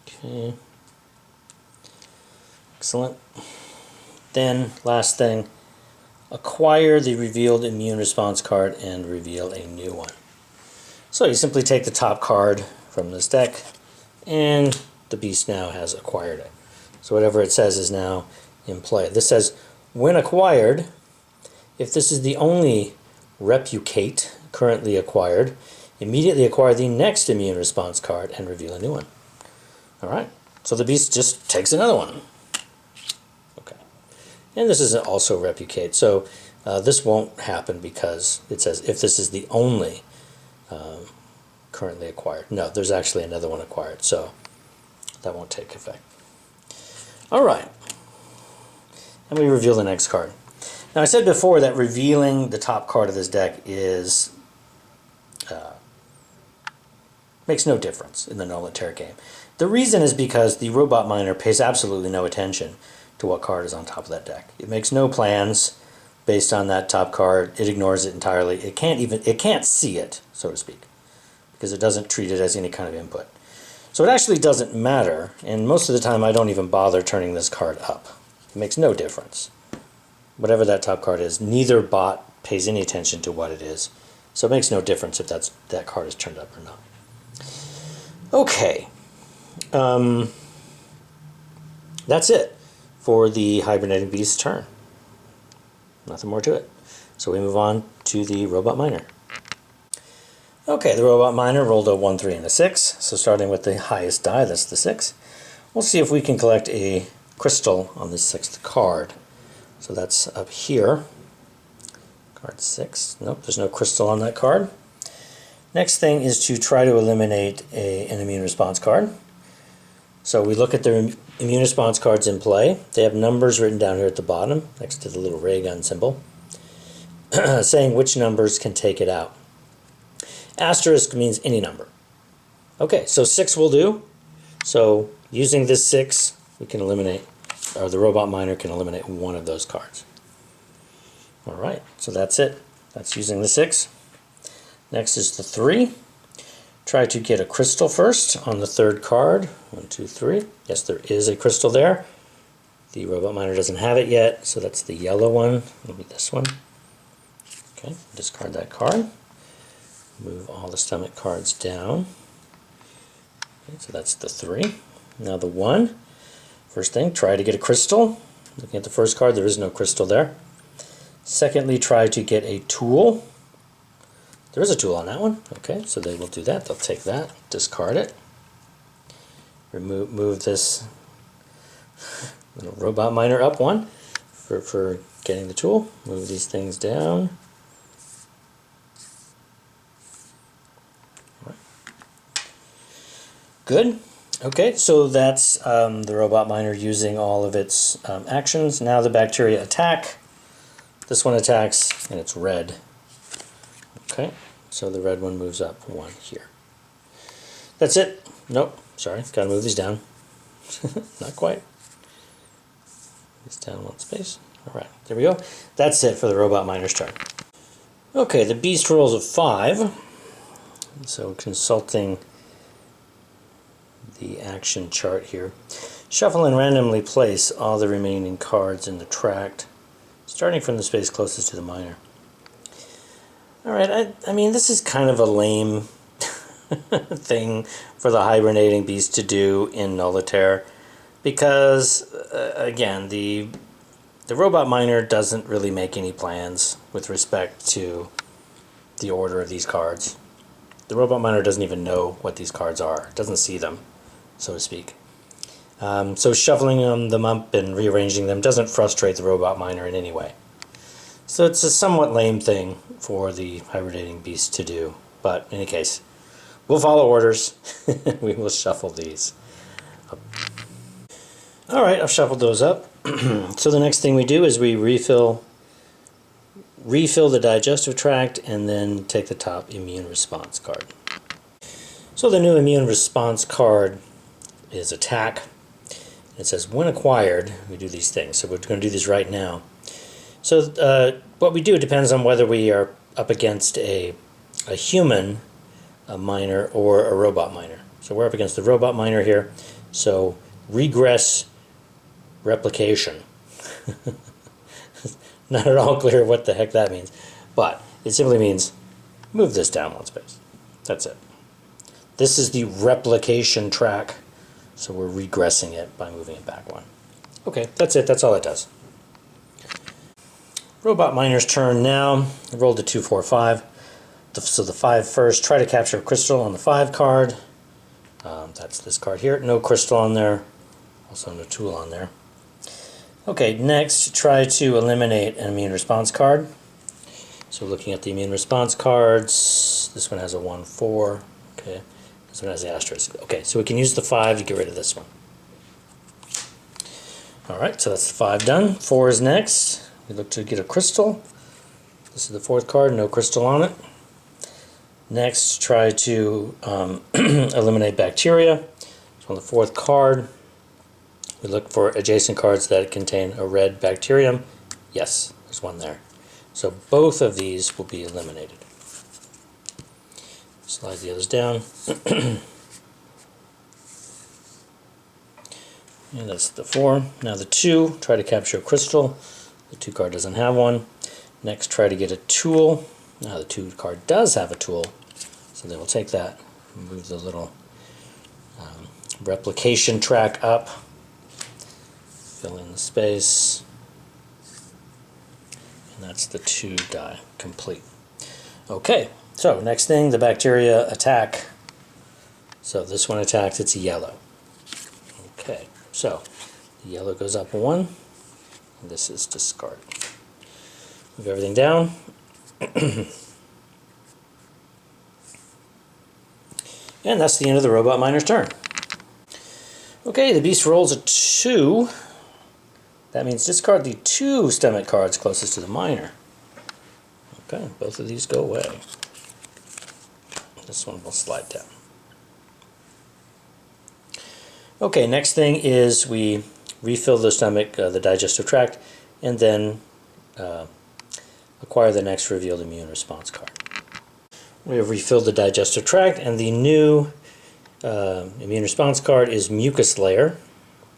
Okay. Excellent. Then, last thing, acquire the revealed immune response card and reveal a new one. So you simply take the top card from this deck, and the beast now has acquired it. So whatever it says is now in play. This says, when acquired, if this is the only replicate currently acquired, immediately acquire the next immune response card and reveal a new one. All right, so the beast just takes another one. Okay, and this is also replicate. So this won't happen because it says if this is the only currently acquired. No, there's actually another one acquired, so that won't take effect. All right, and we reveal the next card. Now I said before that revealing the top card of this deck is makes no difference in the Nullitaire game. The reason is because the robot miner pays absolutely no attention to what card is on top of that deck. It makes no plans based on that top card. It ignores it entirely. It can't see it, so to speak, because it doesn't treat it as any kind of input. So it actually doesn't matter, and most of the time I don't even bother turning this card up. It makes no difference. Whatever that top card is, neither bot pays any attention to what it is, so it makes no difference if that card is turned up or not. Okay, that's it for the hibernating beast's turn. Nothing more to it. So we move on to the robot miner. Okay, the robot miner rolled a 1, 3, and a 6. So starting with the highest die, that's the 6. We'll see if we can collect a crystal on the 6th card. So that's up here. Card 6. Nope, there's no crystal on that card. Next thing is to try to eliminate an immune response card. So we look at the immune response cards in play. They have numbers written down here at the bottom, next to the little ray gun symbol, saying which numbers can take it out. Asterisk means any number. Okay, so 6 will do. So using this 6, we can eliminate, or the robot miner can eliminate one of those cards. All right, so that's it. That's using the 6. Next is the 3. Try to get a crystal first on the 3rd card. 1, 2, 3. Yes, there is a crystal there. The robot miner doesn't have it yet, so that's the yellow one. Maybe this one. Okay, discard that card. Move all the stomach cards down. Okay, so that's the 3. Now the 1. First thing, try to get a crystal. Looking at the first card, there is no crystal there. Secondly, try to get a tool. There is a tool on that one. Okay, so they will do that. They'll take that, discard it. Move this little robot miner up 1 for getting the tool. Move these things down. Good. Okay, so that's the robot miner using all of its actions. Now the bacteria attack. This one attacks, and it's red. Okay, so the red one moves up one here. That's it. Nope, sorry, gotta move these down. Not quite. It's down one space. Alright, there we go. That's it for the robot miner's turn. Okay, the beast rolls a 5. So consulting the action chart here. Shuffle and randomly place all the remaining cards in the tract, starting from the space closest to the miner. Alright, I mean, this is kind of a lame thing for the hibernating beast to do in Nullitaire, because, again, the robot miner doesn't really make any plans with respect to the order of these cards. The robot miner doesn't even know what these cards are, doesn't see them, so to speak. So shuffling them up and rearranging them doesn't frustrate the robot miner in any way. So it's a somewhat lame thing for the hibernating beast to do, but in any case, we'll follow orders. We will shuffle these up. Alright, I've shuffled those up. So the next thing we do is we refill the digestive tract and then take the top immune response card. So the new immune response card is attack. It says when acquired, we do these things. So we're going to do these right now. So what we do depends on whether we are up against a human miner or a robot miner. So we're up against the robot miner here. So regress replication. Not at all clear what the heck that means, but it simply means move this down one space. That's it. This is the replication track, so we're regressing it by moving it back one. Okay, that's it. That's all it does. Robot miner's turn now. I rolled a 2, 4, 5. So the 5 first. Try to capture a crystal on the 5 card. That's this card here. No crystal on there. Also no tool on there. Okay, next, try to eliminate an immune response card. So looking at the immune response cards, this one has a 1, 4. Okay, this one has the asterisk. Okay, so we can use the 5 to get rid of this one. Alright, so that's the 5 done. 4 is next. We look to get a crystal. This is the 4th card, no crystal on it. Next, try to eliminate bacteria. So on the 4th card, we look for adjacent cards that contain a red bacterium. Yes, there's one there. So both of these will be eliminated. Slide the others down. And that's the 4. Now the 2, try to capture a crystal. The 2 card doesn't have one. Next, try to get a tool. Now the 2 card does have a tool, so then we'll take that, move the little replication track up, fill in the space, and that's the 2 die complete. Okay, so next thing, the bacteria attack. So this one attacks, it's yellow. Okay, so the yellow goes up 1, and this is discarded. Move everything down. And that's the end of the robot miner's turn. Okay, the beast rolls a 2. That means discard the 2 stomach cards closest to the miner. Okay, both of these go away. This one will slide down. Okay, next thing is we refill the stomach, the digestive tract, and then acquire the next revealed immune response card. We have refilled the digestive tract, and the new immune response card is mucus layer.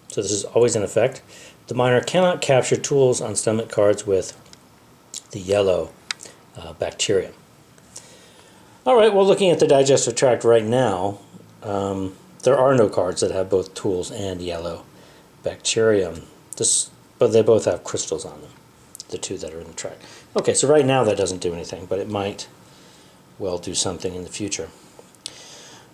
So this is always in effect. The miner cannot capture tools on stomach cards with the yellow bacterium. Alright, well, looking at the digestive tract right now, there are no cards that have both tools and yellow bacterium. But they both have crystals on them, the 2 that are in the tract. Okay, so right now that doesn't do anything, but it might well do something in the future.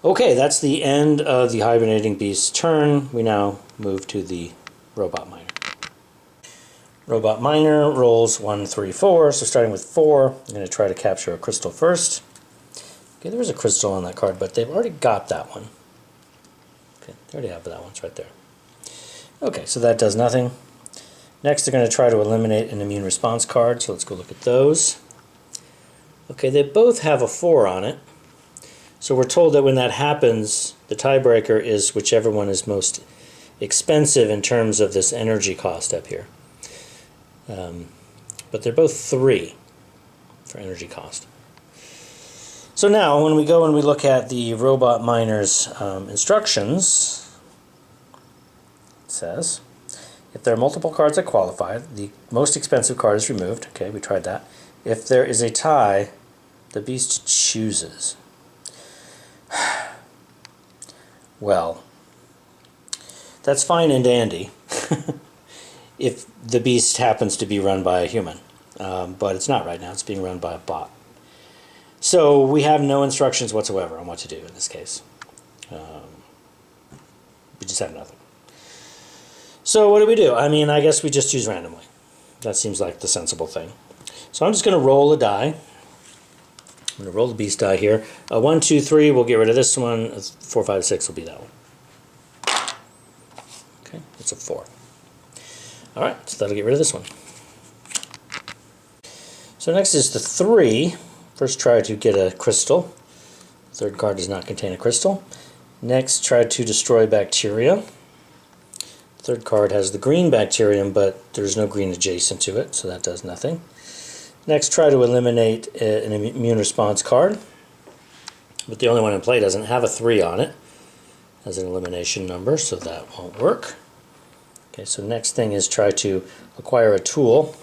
Okay, that's the end of the hibernating beast's turn. We now move to the robot miner. Robot miner rolls 1, 3, 4. So starting with 4, I'm going to try to capture a crystal first. Okay, there was a crystal on that card, but they've already got that one. Okay, they already have that one. It's right there. Okay, so that does nothing. Next, they're going to try to eliminate an immune response card, so let's go look at those. Okay, they both have a 4 on it. So we're told that when that happens, the tiebreaker is whichever one is most expensive in terms of this energy cost up here. But they're both 3 for energy cost. So now, when we go and we look at the robot miner's instructions, it says, if there are multiple cards that qualify, the most expensive card is removed. Okay, we tried that. If there is a tie, the beast chooses. Well, that's fine and dandy if the beast happens to be run by a human. But it's not right now. It's being run by a bot. So we have no instructions whatsoever on what to do in this case. We just have nothing. So what do? I mean, I guess we just choose randomly. That seems like the sensible thing. So I'm just going to roll a die. I'm going to roll the beast die here. 1, 2, 3, we'll get rid of this one. 4, 5, 6 will be that one. Okay, it's a 4. All right, so that'll get rid of this one. So next is the 3. First, try to get a crystal. Third card does not contain a crystal. Next, try to destroy bacteria. Third card has the green bacterium, but there's no green adjacent to it, so that does nothing. Next, try to eliminate an immune response card, but the only one in play doesn't have a 3 on it as an elimination number, so that won't work. Okay, so next thing is try to acquire a tool.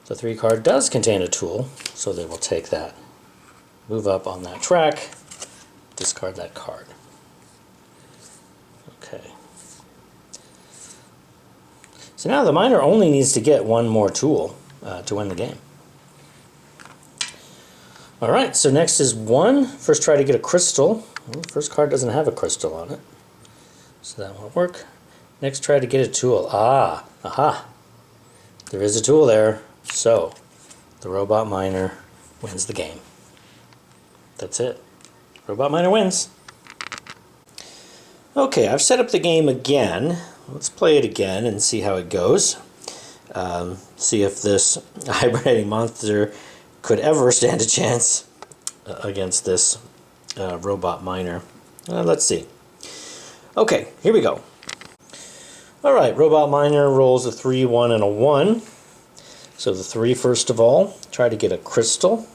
The 3 card does contain a tool, so they will take that. Move up on that track, discard that card. Okay. So now the miner only needs to get one more tool to win the game. Alright, so next is 1. First try to get a crystal. Well, the first card doesn't have a crystal on it, so that won't work. Next try to get a tool. Aha! There is a tool there, so the robot miner wins the game. That's it. Robot miner wins. Okay, I've set up the game again. Let's play it again and see how it goes. See if this hibernating monster could ever stand a chance against this robot miner. Let's see. Okay, here we go. Alright, robot miner rolls a 3, 1, and a 1. So the 3 first of all, try to get a crystal.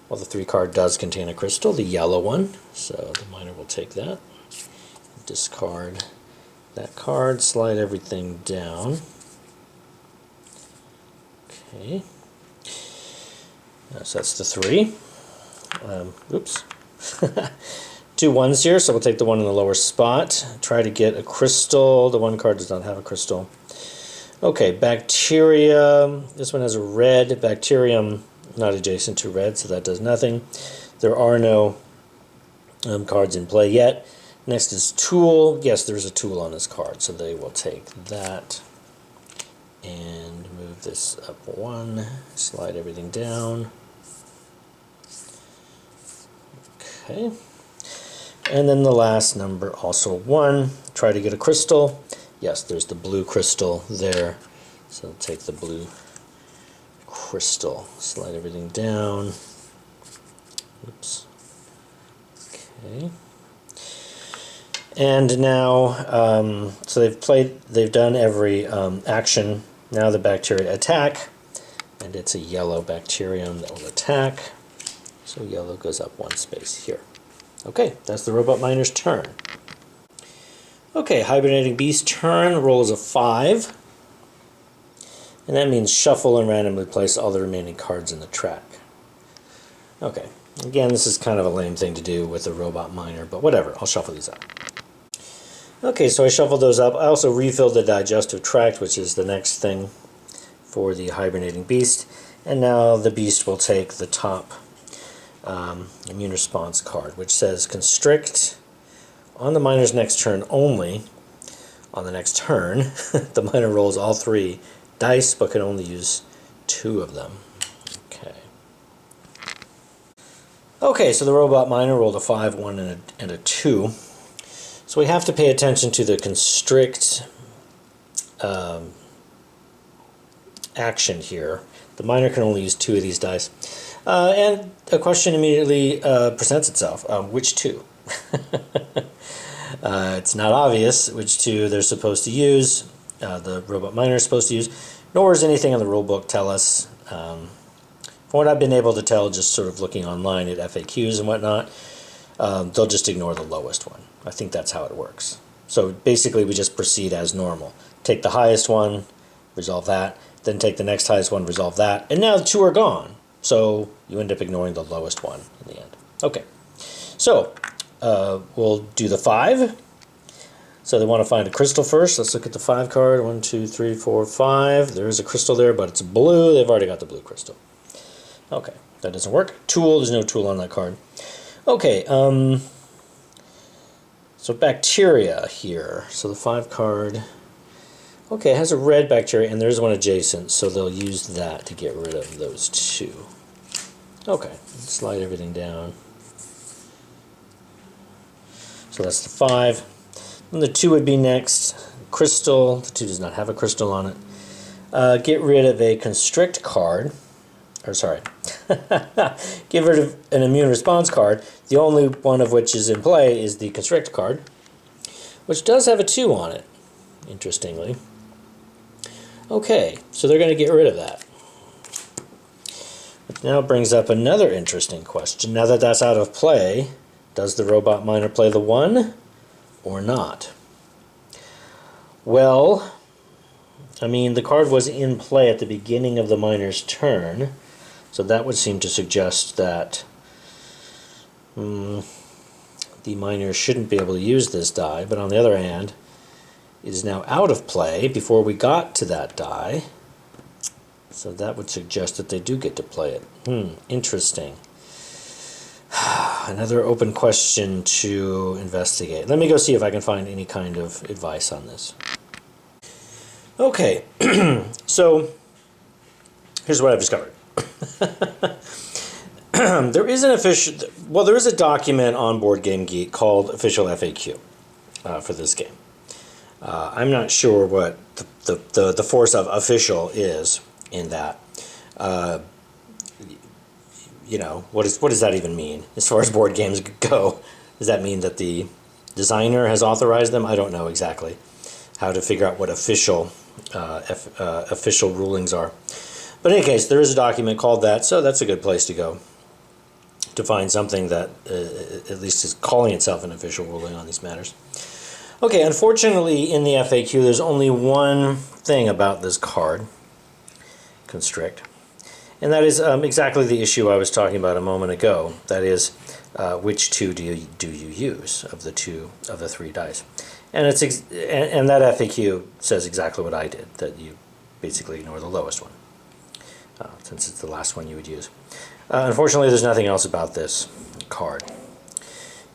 Well, the 3 card does contain a crystal, the yellow one. So the miner will take that. Discard that card, slide everything down. Okay. So that's the 3. Oops. 2 1s here, so we'll take the one in the lower spot. Try to get a crystal. The 1 card does not have a crystal. Okay, bacteria. This one has a red. Bacterium not adjacent to red, so that does nothing. There are no cards in play yet. Next is tool. Yes, there's a tool on this card, so they will take that and move this up 1, slide everything down. Okay. And then the last number, also 1. Try to get a crystal. Yes, there's the blue crystal there, so take the blue crystal. Slide everything down. Oops. Okay. And now, so they've done every action. Now the bacteria attack, and it's a yellow bacterium that will attack. So yellow goes up 1 space here. Okay, that's the robot miner's turn. Okay, hibernating beast turn, rolls a 5. And that means shuffle and randomly place all the remaining cards in the track. Okay, again, this is kind of a lame thing to do with the robot miner, but whatever, I'll shuffle these up. Okay, so I shuffled those up. I also refilled the digestive tract, which is the next thing for the hibernating beast. And now the beast will take the top immune response card, which says constrict on the miner's next turn only. On the next turn, the miner rolls all 3 dice, but can only use 2 of them. Okay. Okay, so the robot miner rolled a 5, 1, and a 2. So we have to pay attention to the constrict action here. The miner can only use 2 of these dice. And a question immediately presents itself. Which 2? It's not obvious which 2 they're supposed to use, the robot miner is supposed to use, nor does anything in the rulebook tell us. From what I've been able to tell, just sort of looking online at FAQs and whatnot, they'll just ignore the lowest one. I think that's how it works. So basically we just proceed as normal. Take the highest one, resolve that, then take the next highest one, resolve that, and now the 2 are gone. So you end up ignoring the lowest one in the end. Okay, so we'll do the 5. So they want to find a crystal first. Let's look at the 5 card. 1, 2, 3, 4, 5. There is a crystal there, but it's blue. They've already got the blue crystal. Okay, that doesn't work. Tool, there's no tool on that card. Okay, so bacteria here. So the 5 card, okay, it has a red bacteria, and there's one adjacent, so they'll use that to get rid of those 2. Okay, slide everything down. So that's the 5. And the 2 would be next. Crystal, the 2 does not have a crystal on it. Get rid of a constrict card. Or sorry. Get rid of an immune response card. The only one of which is in play is the constrict card, which does have a 2 on it, interestingly. Okay, so they're going to get rid of that. Which now brings up another interesting question. Now that that's out of play, does the robot miner play the 1 or not? Well, I mean, the card was in play at the beginning of the miner's turn, so that would seem to suggest that the miner shouldn't be able to use this die, but on the other hand, it is now out of play before we got to that die, so that would suggest that they do get to play it. Interesting. Another open question to investigate. Let me go see if I can find any kind of advice on this. Okay, so here's what I've discovered. There is there is a document on Board Game Geek called Official FAQ for this game. I'm not sure what the force of official is in that. You know, what does that even mean as far as board games go? Does that mean that the designer has authorized them? I don't know exactly how to figure out what official rulings are. But in any case, there is a document called that, so that's a good place to go to find something that at least is calling itself an official ruling on these matters. Okay, unfortunately in the FAQ there's only one thing about this card, constrict. And that is exactly the issue I was talking about a moment ago. That is, which 2 do you use of the 3 dice? And and that FAQ says exactly what I did, that you basically ignore the lowest one, since it's the last one you would use. Unfortunately, there's nothing else about this card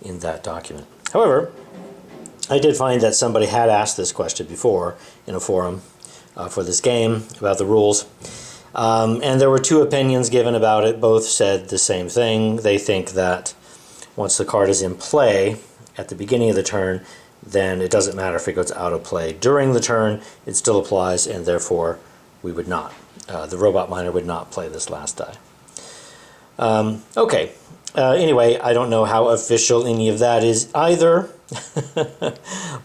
in that document. However, I did find that somebody had asked this question before in a forum for this game about the rules. And there were 2 opinions given about it. Both said the same thing. They think that once the card is in play at the beginning of the turn, then it doesn't matter if it goes out of play during the turn. It still applies, and therefore we would not. The robot miner would not play this last die. Okay. Anyway, I don't know how official any of that is either.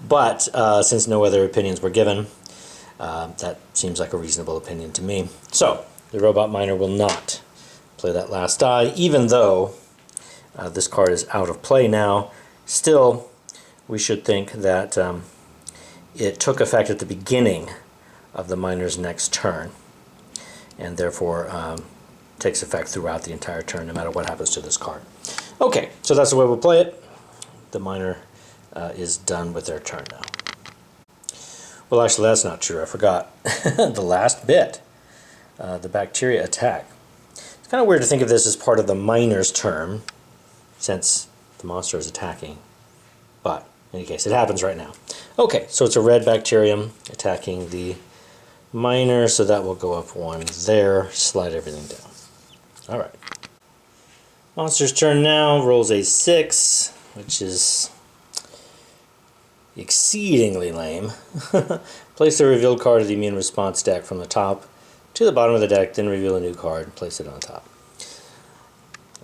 But since no other opinions were given, that seems like a reasonable opinion to me. So, the robot miner will not play that last die, even though this card is out of play now. Still, we should think that it took effect at the beginning of the miner's next turn, and therefore takes effect throughout the entire turn, no matter what happens to this card. Okay, so that's the way we'll play it. The miner is done with their turn now. Well, actually, that's not true. I forgot the last bit, the bacteria attack. It's kind of weird to think of this as part of the miner's turn, since the monster is attacking. But, in any case, it happens right now. Okay, so it's a red bacterium attacking the miner, so that will go up 1 there. Slide everything down. Alright. Monster's turn now. Rolls a 6, which is exceedingly lame. Place the revealed card of the immune response deck from the top to the bottom of the deck, then reveal a new card and place it on top.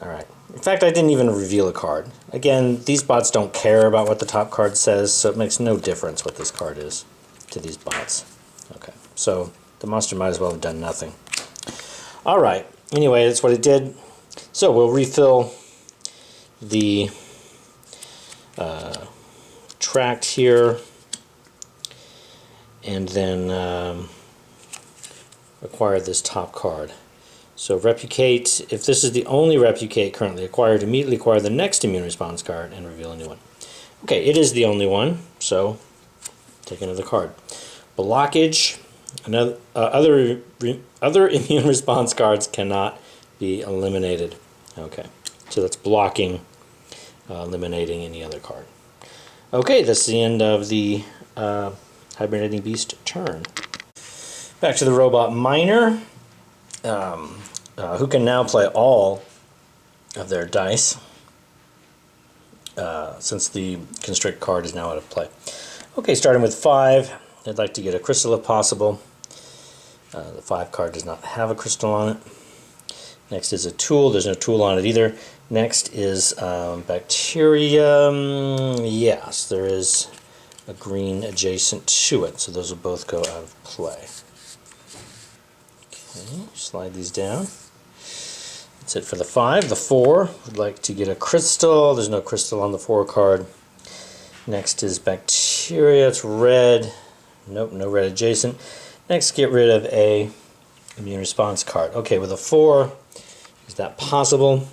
Alright. In fact, I didn't even reveal a card. Again, these bots don't care about what the top card says, so it makes no difference what this card is to these bots. Okay, so the monster might as well have done nothing. Alright, anyway, that's what it did. So we'll refill the tract here, and then acquire this top card. So replicate, if this is the only replicate currently acquired, immediately acquire the next immune response card and reveal a new one. Okay, it is the only one, so take another card. Blockage, another, other immune response cards cannot be eliminated. Okay, so that's blocking, eliminating any other card. Okay, that's the end of the Hibernating Beast turn. Back to the Robot Miner, who can now play all of their dice, since the Constrict card is now out of play. Okay, starting with 5, I'd like to get a crystal if possible. The 5 card does not have a crystal on it. Next is a tool. There's no tool on it either. Next is bacteria. Yes, there is a green adjacent to it, so those will both go out of play. Okay, slide these down. That's it for the 5. The 4 would like to get a crystal. There's no crystal on the 4 card. Next is bacteria. It's red. Nope, no red adjacent. Next, get rid of a immune response card. Okay, with a 4, is that possible?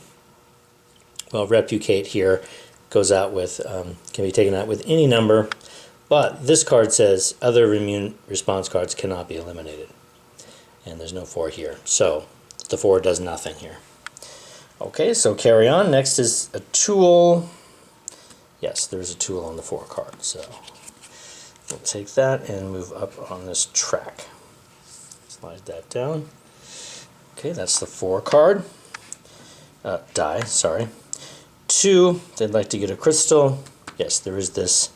Well, replicate here goes out with, can be taken out with any number, but this card says other immune response cards cannot be eliminated. And there's no 4 here, so the 4 does nothing here. Okay, so carry on. Next is a tool. Yes, there's a tool on the 4 card, so we'll take that and move up on this track. Slide that down. Okay, that's the 4 card. Die, sorry. 2, they'd like to get a crystal. Yes, there is this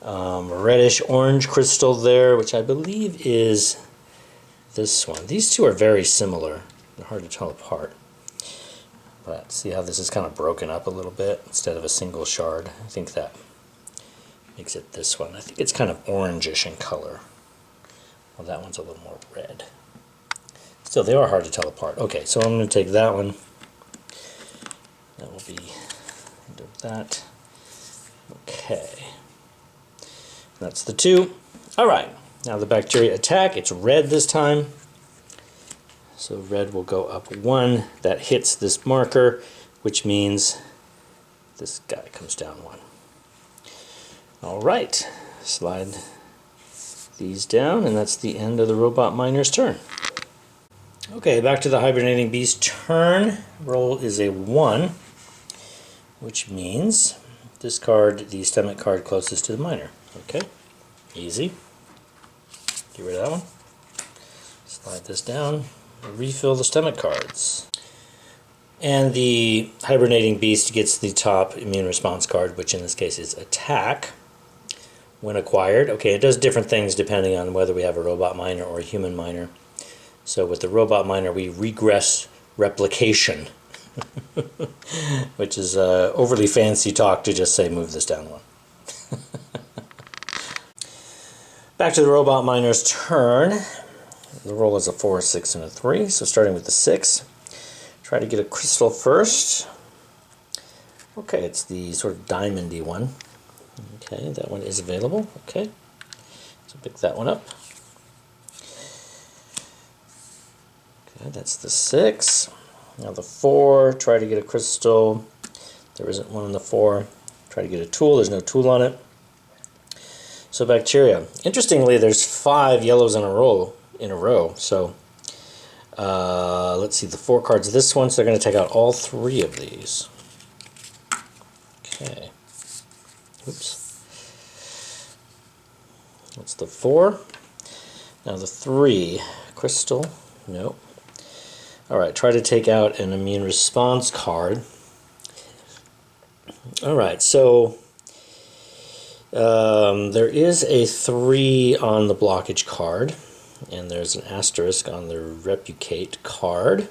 reddish-orange crystal there, which I believe is this one. These two are very similar. They're hard to tell apart. But see how this is kind of broken up a little bit instead of a single shard? I think that makes it this one. I think it's kind of orangish in color. Well, that one's a little more red. Still, they are hard to tell apart. Okay, so I'm going to take that one. That will be end of that. Okay. That's the 2. Alright, now the bacteria attack. It's red this time. So red will go up 1. That hits this marker, which means this guy comes down 1. Alright, slide these down, and that's the end of the Robot Miner's turn. Okay, back to the Hibernating Beast turn. Roll is a 1, which means discard the stomach card closest to the miner. Okay, easy. Get rid of that one. Slide this down. Refill the stomach cards. And the Hibernating Beast gets the top immune response card, which in this case is attack. When acquired, okay, it does different things depending on whether we have a robot miner or a human miner. So with the robot miner, we regress replication, which is overly fancy talk to just say move this down 1. Back to the robot miner's turn. The roll is a 4, 6, and a 3. So starting with the 6, try to get a crystal first. Okay, it's the sort of diamondy one. Okay, that one is available. Okay, so pick that one up. Okay, that's the 6. Now the 4, try to get a crystal. There isn't one on the 4. Try to get a tool. There's no tool on it. So bacteria. Interestingly, there's 5 yellows in a row. So let's see, the 4 cards of this one, so they're going to take out all 3 of these. Okay. Oops. That's the 4. Now the 3. Crystal. Nope. Alright, try to take out an immune response card. Alright, so There is a 3 on the blockage card, and there's an asterisk on the replicate card.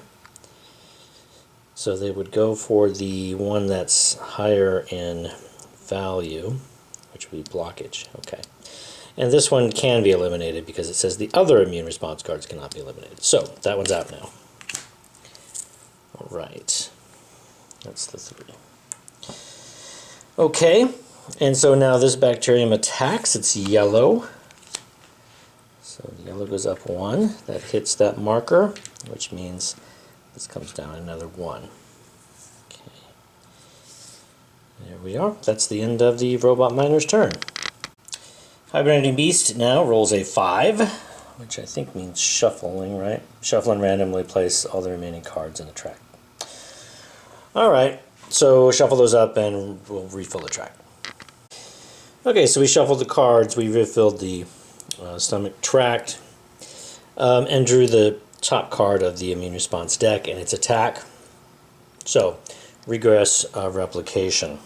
So they would go for the one that's higher in value, which would be blockage. Okay. And this one can be eliminated because it says the other immune response cards cannot be eliminated. So that one's out now. All right. That's the 3. Okay. And so now this bacterium attacks. It's yellow. So yellow goes up 1. That hits that marker, which means this comes down another 1. Okay. There we are. That's the end of the robot miner's turn. Hibernating Beast now rolls a 5, which I think means shuffling, right? Shuffle and randomly place all the remaining cards in the track. Alright, so shuffle those up and we'll refill the track. Okay, so we shuffled the cards, we refilled the stomach tract, and drew the top card of the immune response deck and its attack. So, regress replication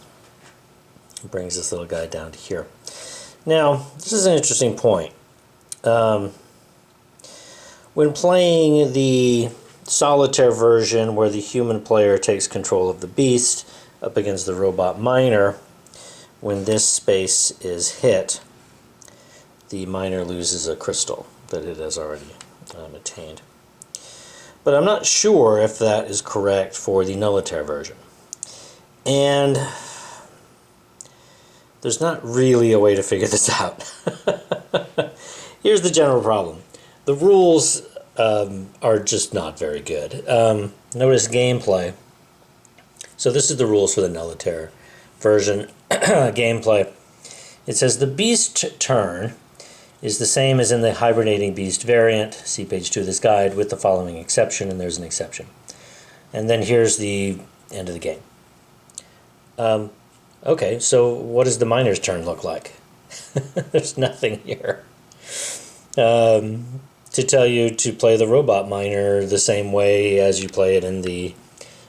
brings this little guy down to here. Now, this is an interesting point. When playing the solitaire version where the human player takes control of the beast up against the robot miner, when this space is hit, the miner loses a crystal that it has already attained. But I'm not sure if that is correct for the Nullitaire version. And there's not really a way to figure this out. Here's the general problem. The rules are just not very good. Notice gameplay. So this is the rules for the Nullitaire version. Gameplay. It says the beast turn is the same as in the hibernating beast variant. See page 2 of this guide with the following exception, and there's an exception. And then here's the end of the game. Okay, so what does the miner's turn look like? There's nothing here to tell you to play the robot miner the same way as you play it in the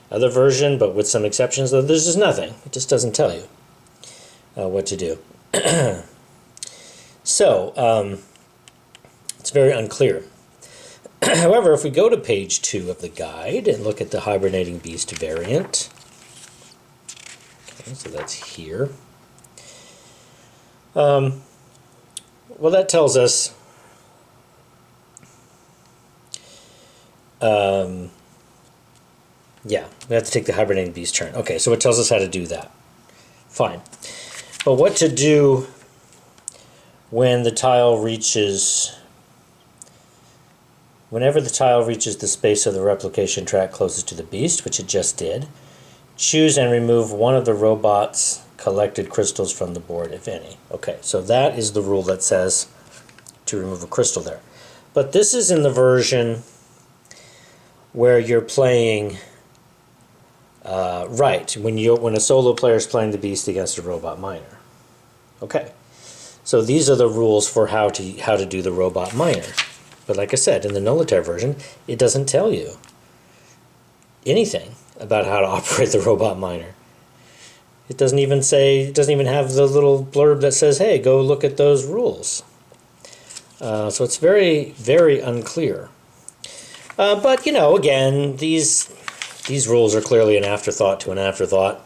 other version, but with some exceptions. Though there's just nothing. It just doesn't tell you what to do. So, it's very unclear. However, if we go to page 2 of the guide and look at the hibernating beast variant, okay, so that's here. Well, that tells us yeah, we have to take the hibernating beast turn. Okay, so it tells us how to do that. Fine. But what to do when the tile reaches, whenever the tile reaches the space of the replication track closest to the beast, which it just did, choose and remove one of the robot's collected crystals from the board, if any. Okay, so that is the rule that says to remove a crystal there. But this is in the version where you're playing right, when a solo player is playing the beast against a robot miner. Okay, so these are the rules for how to do the robot miner. But like I said, in the Nullitaire version, it doesn't tell you anything about how to operate the robot miner. It doesn't even have the little blurb that says, hey, go look at those rules. So it's very, very unclear. But, you know, again, these rules are clearly an afterthought to an afterthought.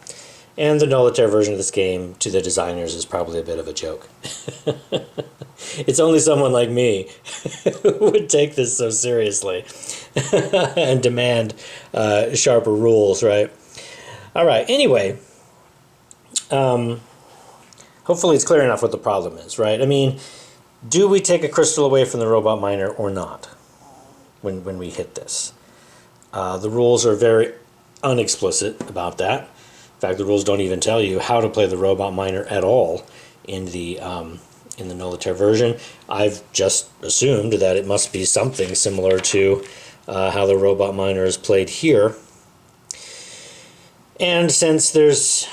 And the Nullitaire version of this game, to the designers, is probably a bit of a joke. It's only someone like me who would take this so seriously and demand sharper rules, right? All right, anyway, hopefully it's clear enough what the problem is, right? I mean, do we take a crystal away from the robot miner or not when we hit this? The rules are very unexplicit about that. In fact, the rules don't even tell you how to play the robot miner at all in the Nullitaire version. I've just assumed that it must be something similar to how the robot miner is played here. And since there's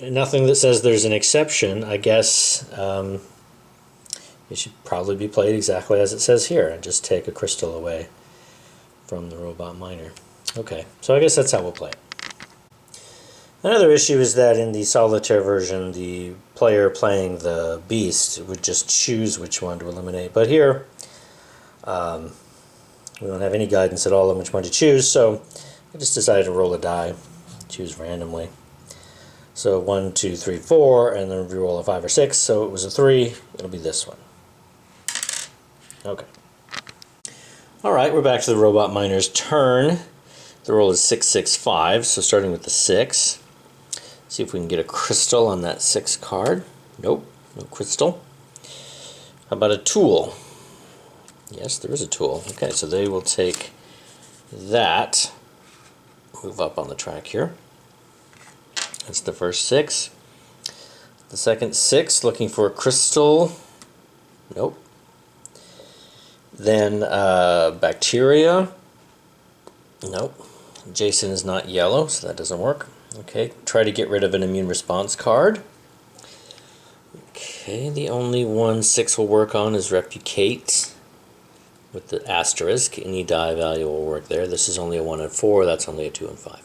nothing that says there's an exception, I guess it should probably be played exactly as it says here, and just take a crystal away from the robot miner. Okay, so I guess that's how we'll play it. Another issue is that in the Solitaire version, the player playing the beast would just choose which one to eliminate. But here, we don't have any guidance at all on which one to choose, so I just decided to roll a die, choose randomly. So 1, 2, 3, 4, and then re-roll a 5 or 6, so it was a 3, it'll be this one. Okay. Alright, we're back to the Robot Miner's turn. The roll is 6, 6, 5, so starting with the 6. See if we can get a crystal on that 6 card. Nope, no crystal. How about a tool? Yes, there is a tool. Okay, so they will take that. Move up on the track here. That's the first 6. The second 6, looking for a crystal. Nope. Then bacteria. Nope. Jason is not yellow, so that doesn't work. Okay, try to get rid of an immune response card. Okay, the only one 6 will work on is replicate with the asterisk. Any die value will work there. This is only a 1 and 4, that's only a 2 and 5.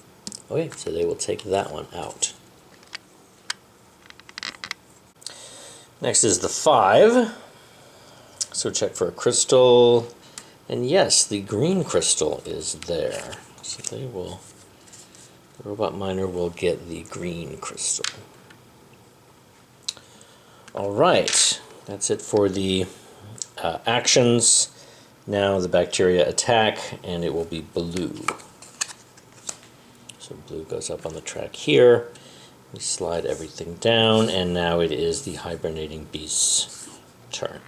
Okay, so they will take that one out. Next is the 5. So check for a crystal. And yes, the green crystal is there. So they will, the Robot Miner will get the green crystal. Alright, that's it for the actions. Now the bacteria attack, and it will be blue. So blue goes up on the track here. We slide everything down, and now it is the hibernating beast's turn.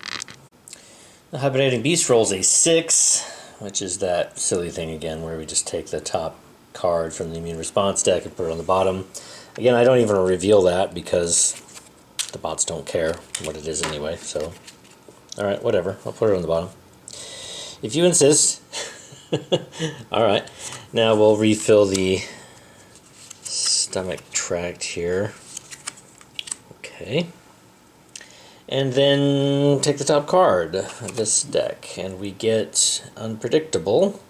The hibernating beast rolls a 6, which is that silly thing again where we just take the top card from the immune response deck and put it on the bottom. Again, I don't even reveal that because the bots don't care what it is anyway, so alright, whatever, I'll put it on the bottom. If you insist. Alright, now we'll refill the stomach tract here. Okay. And then take the top card of this deck, and we get Unpredictable.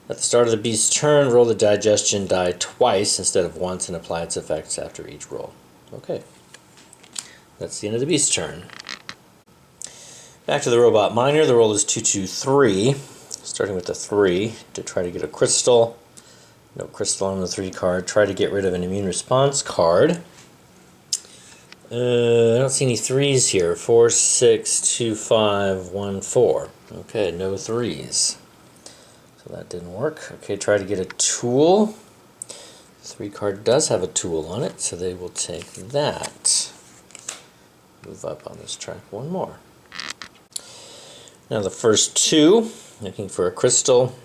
At the start of the beast's turn, roll the digestion die twice instead of once and apply its effects after each roll. Okay. That's the end of the beast's turn. Back to the Robot Miner. The roll is 2, 2, 3. Starting with the 3 to try to get a crystal. No crystal on the 3 card. Try to get rid of an immune response card. I don't see any 3s here. 4, 6, 2, 5, 1, 4. Okay, no 3s. So that didn't work. Okay, try to get a tool. The 3 card does have a tool on it, so they will take that. Move up on this track one more. Now the first 2, looking for a crystal.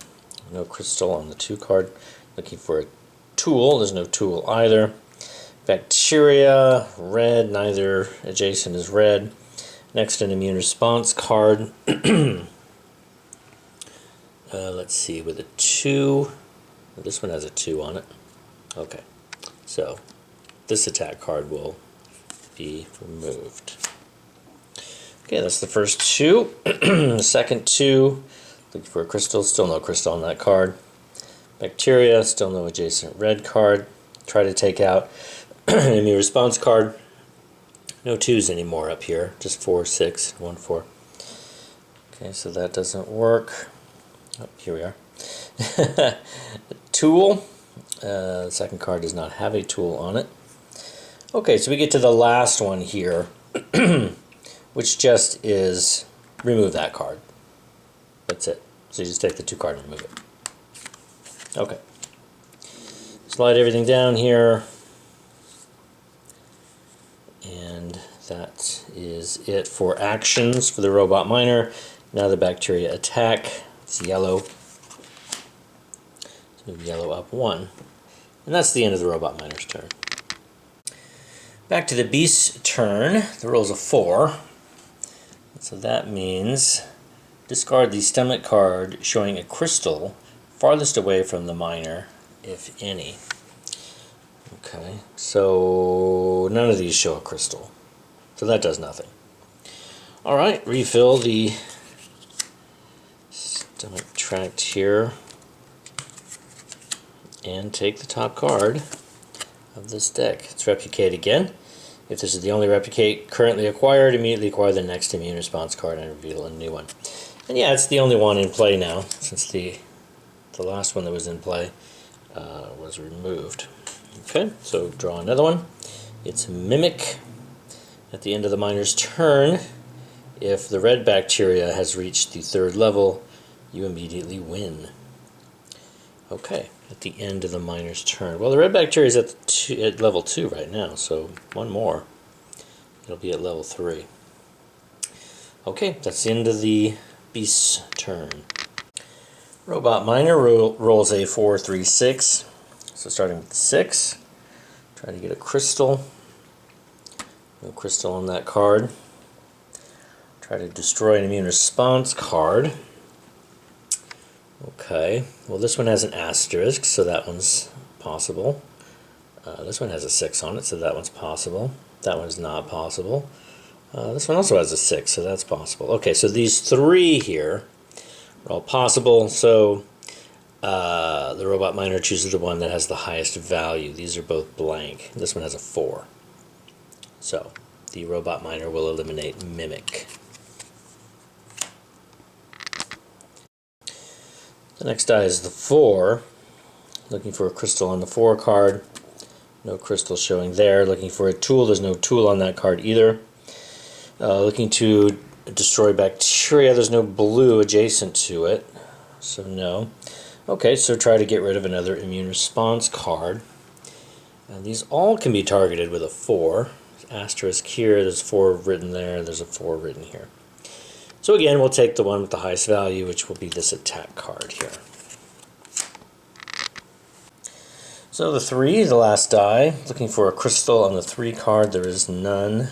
No crystal on the 2 card. Looking for a tool. There's no tool either. Bacteria, red, neither adjacent is red. Next, an immune response card. Let's see, with a 2. This one has a 2 on it. Okay, so this attack card will be removed. Okay, that's the first 2. The second 2, looking for a crystal, still no crystal on that card. Bacteria, still no adjacent red card. Try to take out an immune response card. No 2s anymore up here, just 4, 6, 1, 4. Okay, so that doesn't work. Oh, here we are. Tool. The second card does not have a tool on it. Okay, so we get to the last one here, which just is remove that card. That's it. So you just take the 2 card and remove it. Okay. Slide everything down here. And that is it for actions for the Robot Miner. Now the bacteria attack. It's yellow. So move yellow up 1. And that's the end of the Robot Miner's turn. Back to the beast's turn. The roll's a 4. So that means discard the stomach card showing a crystal farthest away from the miner, if any. Okay, so none of these show a crystal. So that does nothing. Alright, refill the stomach tract here and take the top card of this deck. Let's replicate again. If this is the only replicate currently acquired, immediately acquire the next immune response card and reveal a new one. And yeah, it's the only one in play now, since the last one that was in play was removed. Okay, so draw another one. It's Mimic. At the end of the miner's turn, if the red bacteria has reached the 3rd level, you immediately win. Okay, at the end of the miner's turn. Well, the red bacteria is at level 2 right now, so one more. It'll be at level 3. Okay, that's the end of the beast's turn. Robot Miner rolls a 4, 3, 6. So starting with 6, try to get a crystal. No crystal on that card. Try to destroy an immune response card. Okay, well this one has an asterisk, so that one's possible. This one has a 6 on it, so that one's possible. That one's not possible. This one also has a 6, so that's possible. Okay, so these 3 here are all possible, so the Robot Miner chooses the one that has the highest value. These are both blank. This one has a 4. So the Robot Miner will eliminate Mimic. The next die is the 4. Looking for a crystal on the 4 card. No crystal showing there. Looking for a tool. There's no tool on that card either. Looking to destroy bacteria. There's no blue adjacent to it, so no. Okay, so try to get rid of another immune response card. And these all can be targeted with a 4. Asterisk here, there's 4 written there, there's a 4 written here. So again, we'll take the one with the highest value, which will be this attack card here. So the 3, the last die, looking for a crystal on the 3 card, there is none.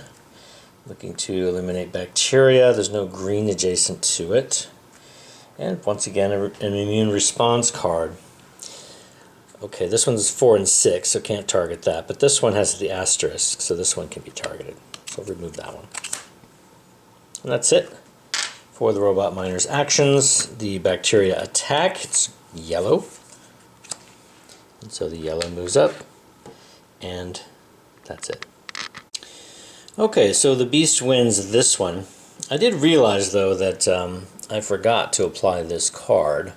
Looking to eliminate bacteria, there's no green adjacent to it. And once again, an immune response card. Okay, this one's 4 and 6, so can't target that. But this one has the asterisk, so this one can be targeted. So I'll remove that one. And that's it for the Robot Miner's actions. The bacteria attack, it's yellow. And so the yellow moves up, and that's it. Okay, so the beast wins this one. I did realize, though, that I forgot to apply this card,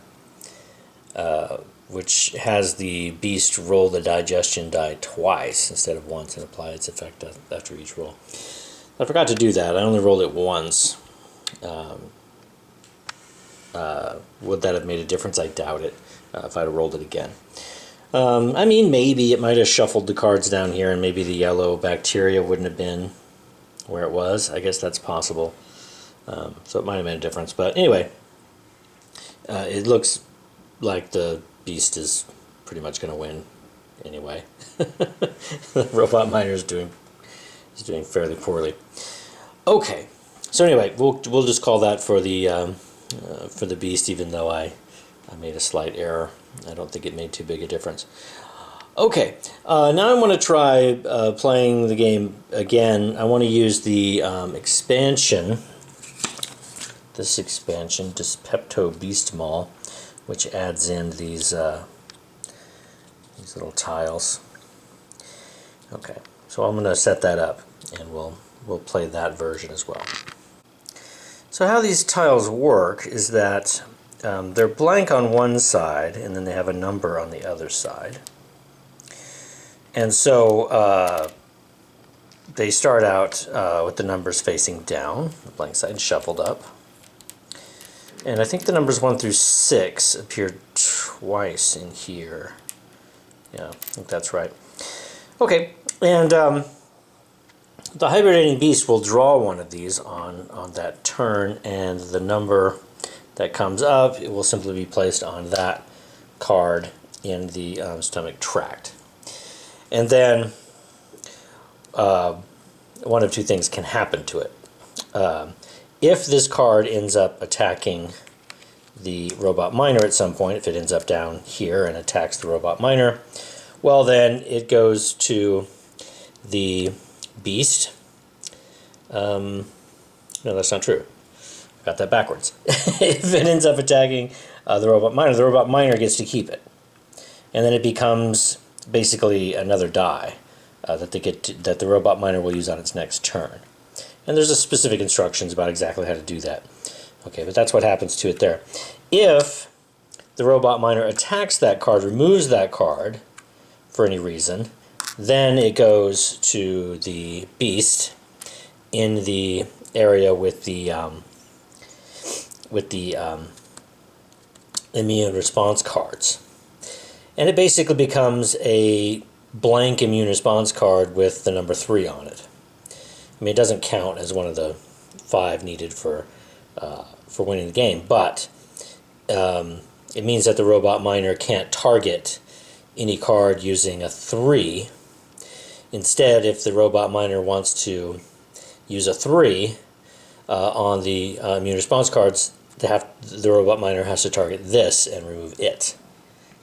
which has the beast roll the digestion die twice instead of once and apply its effect after each roll. I forgot to do that. I only rolled it once. Would that have made a difference? I doubt it if I'd have rolled it again. I mean, maybe it might have shuffled the cards down here and maybe the yellow bacteria wouldn't have been where it was. I guess that's possible. So it might have made a difference. But anyway, it looks like the beast is pretty much going to win anyway. The Robot Miner is doing fairly poorly. Okay, so anyway, we'll just call that for the beast, even though I made a slight error. I don't think it made too big a difference. Okay, now I want to try playing the game again. I want to use the expansion. This expansion, Dyspepto Beast Mall, which adds in these little tiles. Okay, so I'm going to set that up, and we'll play that version as well. So how these tiles work is that they're blank on one side, and then they have a number on the other side. And so they start out with the numbers facing down, the blank side shuffled up. And I think the numbers 1 through 6 appear twice in here. Yeah, I think that's right. Okay, and the hibernating beast will draw one of these on that turn, and the number that comes up, it will simply be placed on that card in the stomach tract. And then one of two things can happen to it. If this card ends up attacking the Robot Miner at some point, if it ends up down here and attacks the Robot Miner, well then it goes to the beast. No, that's not true. I got that backwards. If it ends up attacking the Robot Miner gets to keep it. And then it becomes basically another die. that the robot miner will use on its next turn. And there's a specific instructions about exactly how to do that. Okay, but that's what happens to it there. If the robot miner attacks that card, removes that card for any reason, then it goes to the beast in the area with the immune response cards. And it basically becomes a blank immune response card with the number 3 on it. I mean, it doesn't count as one of the 5 needed for winning the game, but it means that the robot miner can't target any card using a 3. Instead, if the robot miner wants to use a 3 on the immune response cards, the robot miner has to target this and remove it,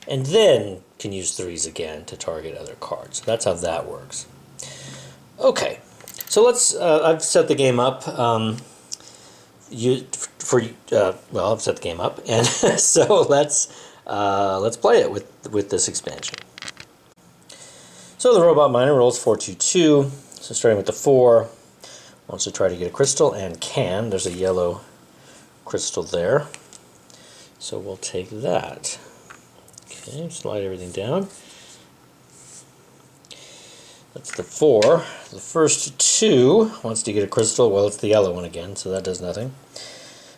and then can use 3s again to target other cards. That's how that works. Okay, so let's. I've set the game up. I've set the game up, and so let's play it with this expansion. So the robot miner rolls 4-2-2. So starting with the 4, wants to try to get a crystal and can. There's a yellow crystal there, so we'll take that. Okay, slide everything down. That's the 4. The first 2 wants to get a crystal. Well, it's the yellow one again, so that does nothing.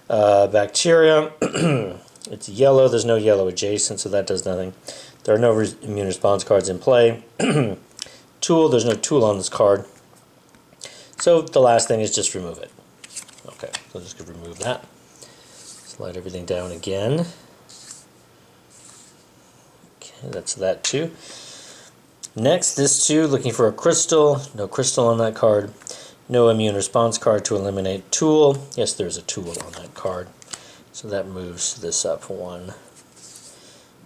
Bacteria, it's yellow. There's no yellow adjacent, so that does nothing. There are no immune response cards in play. Tool, there's no tool on this card. So the last thing is just remove it. Okay, so just going to remove that. Slide everything down again. Okay, that's that 2. Next, this 2, looking for a crystal. No crystal on that card. No immune response card to eliminate tool. Yes, there's a tool on that card. So that moves this up 1.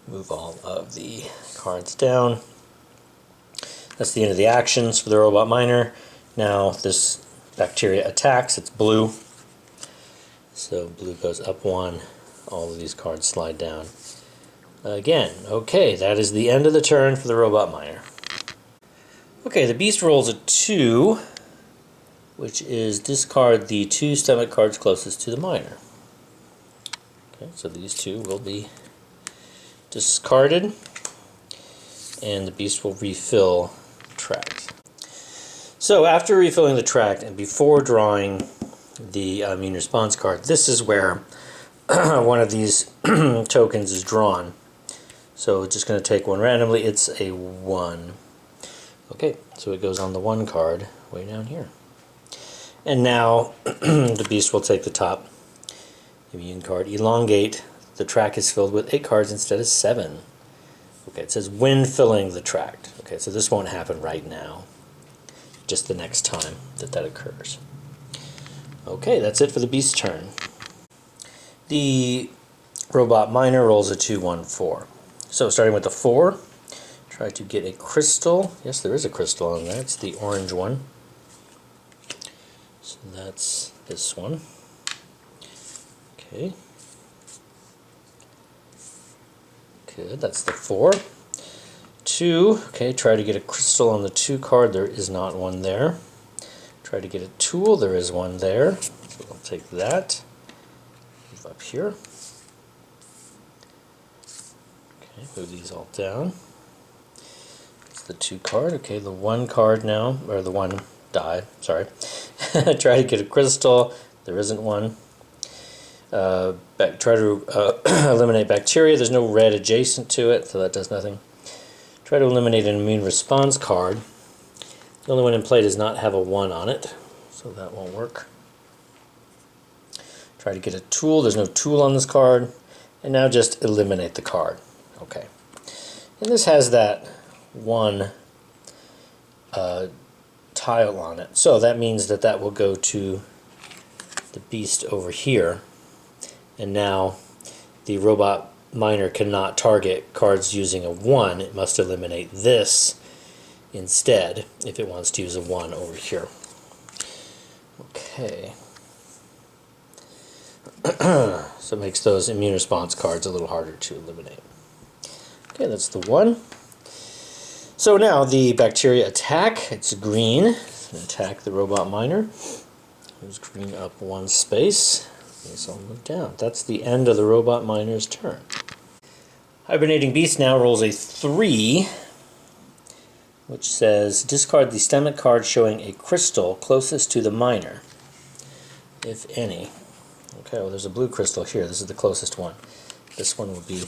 Move all of the cards down. That's the end of the actions for the robot miner. Now this bacteria attacks. It's blue. So blue goes up 1. All of these cards slide down again. Okay, that is the end of the turn for the robot miner. Okay, the beast rolls a 2, which is discard the 2 stomach cards closest to the miner. Okay, so these 2 will be discarded, and the beast will refill the tract. So after refilling the tract and before drawing the immune response card, this is where one of these tokens is drawn. So it's just going to take one randomly. It's a 1. Okay, so it goes on the 1 card way down here. And now the beast will take the top immune card. Elongate. The tract is filled with 8 cards instead of 7. Okay, it says when filling the tract. Okay, so this won't happen right now. Just the next time that occurs. Okay, that's it for the beast's turn. The robot miner rolls a 2-1-4. So starting with the 4, try to get a crystal. Yes, there is a crystal on there. It's the orange one. So that's this one. Okay. Good, that's the 4. 2, okay, try to get a crystal on the 2 card. There is not one there. Try to get a tool. There is one there. So I'll take that. Move up here. Okay, move these all down. It's the 2 card. Okay, the 1 card now, or the 1 die, sorry. Try to get a crystal. There isn't one. Try to eliminate bacteria. There's no red adjacent to it, so that does nothing. Try to eliminate an immune response card. The only one in play does not have a 1 on it, so that won't work. Try to get a tool. There's no tool on this card. And now just eliminate the card. Okay. And this has that 1 tile on it. So that means that will go to the beast over here. And now the robot miner cannot target cards using a 1. It must eliminate this instead if it wants to use a 1 over here. Okay. So it makes those immune response cards a little harder to eliminate. Okay, that's the 1. So now the bacteria attack. It's green. It's going to attack the robot miner. Moves green up one space. It's all moved down. That's the end of the robot miner's turn. Hibernating Beast now rolls a 3, which says discard the stomach card showing a crystal closest to the miner, if any. Okay, well there's a blue crystal here. This is the closest one. This one will be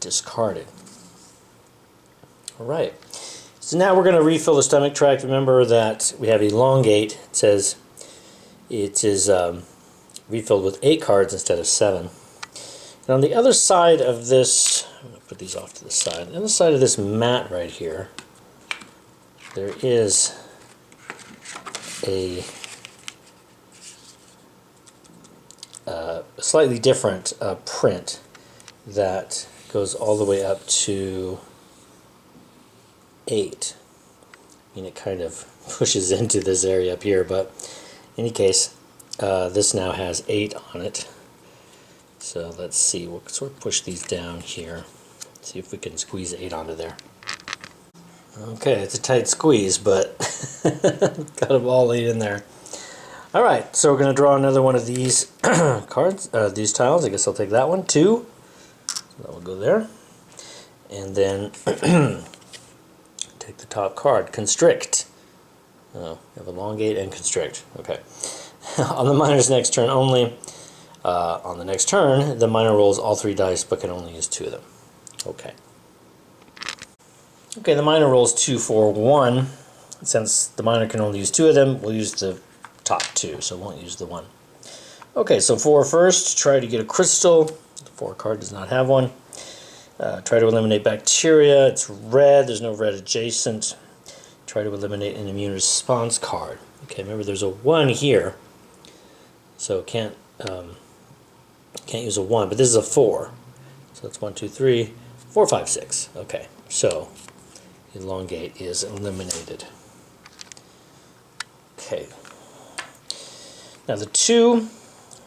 discarded. Alright, so now we're going to refill the stomach tract. Remember that we have elongate. It says it is refilled with 8 cards instead of 7. And on the other side of this, I'm going to put these off to the side. On the other side of this mat right here, there is a slightly different print that goes all the way up to 8. I mean, it kind of pushes into this area up here, but in any case, this now has 8 on it. So let's see, we'll sort of push these down here. See if we can squeeze 8 onto there. Okay, it's a tight squeeze, but got them all 8 in there. Alright, so we're going to draw another one of these cards, these tiles. I guess I'll take that one, 2. So that will go there. And then take the top card, Constrict. Oh, we have Elongate and Constrict. Okay. On the miner's next turn only, on the next turn, the miner rolls all 3 dice but can only use 2 of them. Okay. Okay, the miner rolls 2, 4, 1. Since the miner can only use 2 of them, we'll use the top 2, so won't use the 1. Okay, so 4 first, try to get a crystal. The 4 card does not have one. Try to eliminate bacteria. It's red, there's no red adjacent. Try to eliminate an immune response card. Okay, remember there's a 1 here, so can't use a 1, but this is a 4. So that's 1, 2, 3, 4, 5, 6. Okay, so elongate is eliminated. Okay. Now the 2, I'm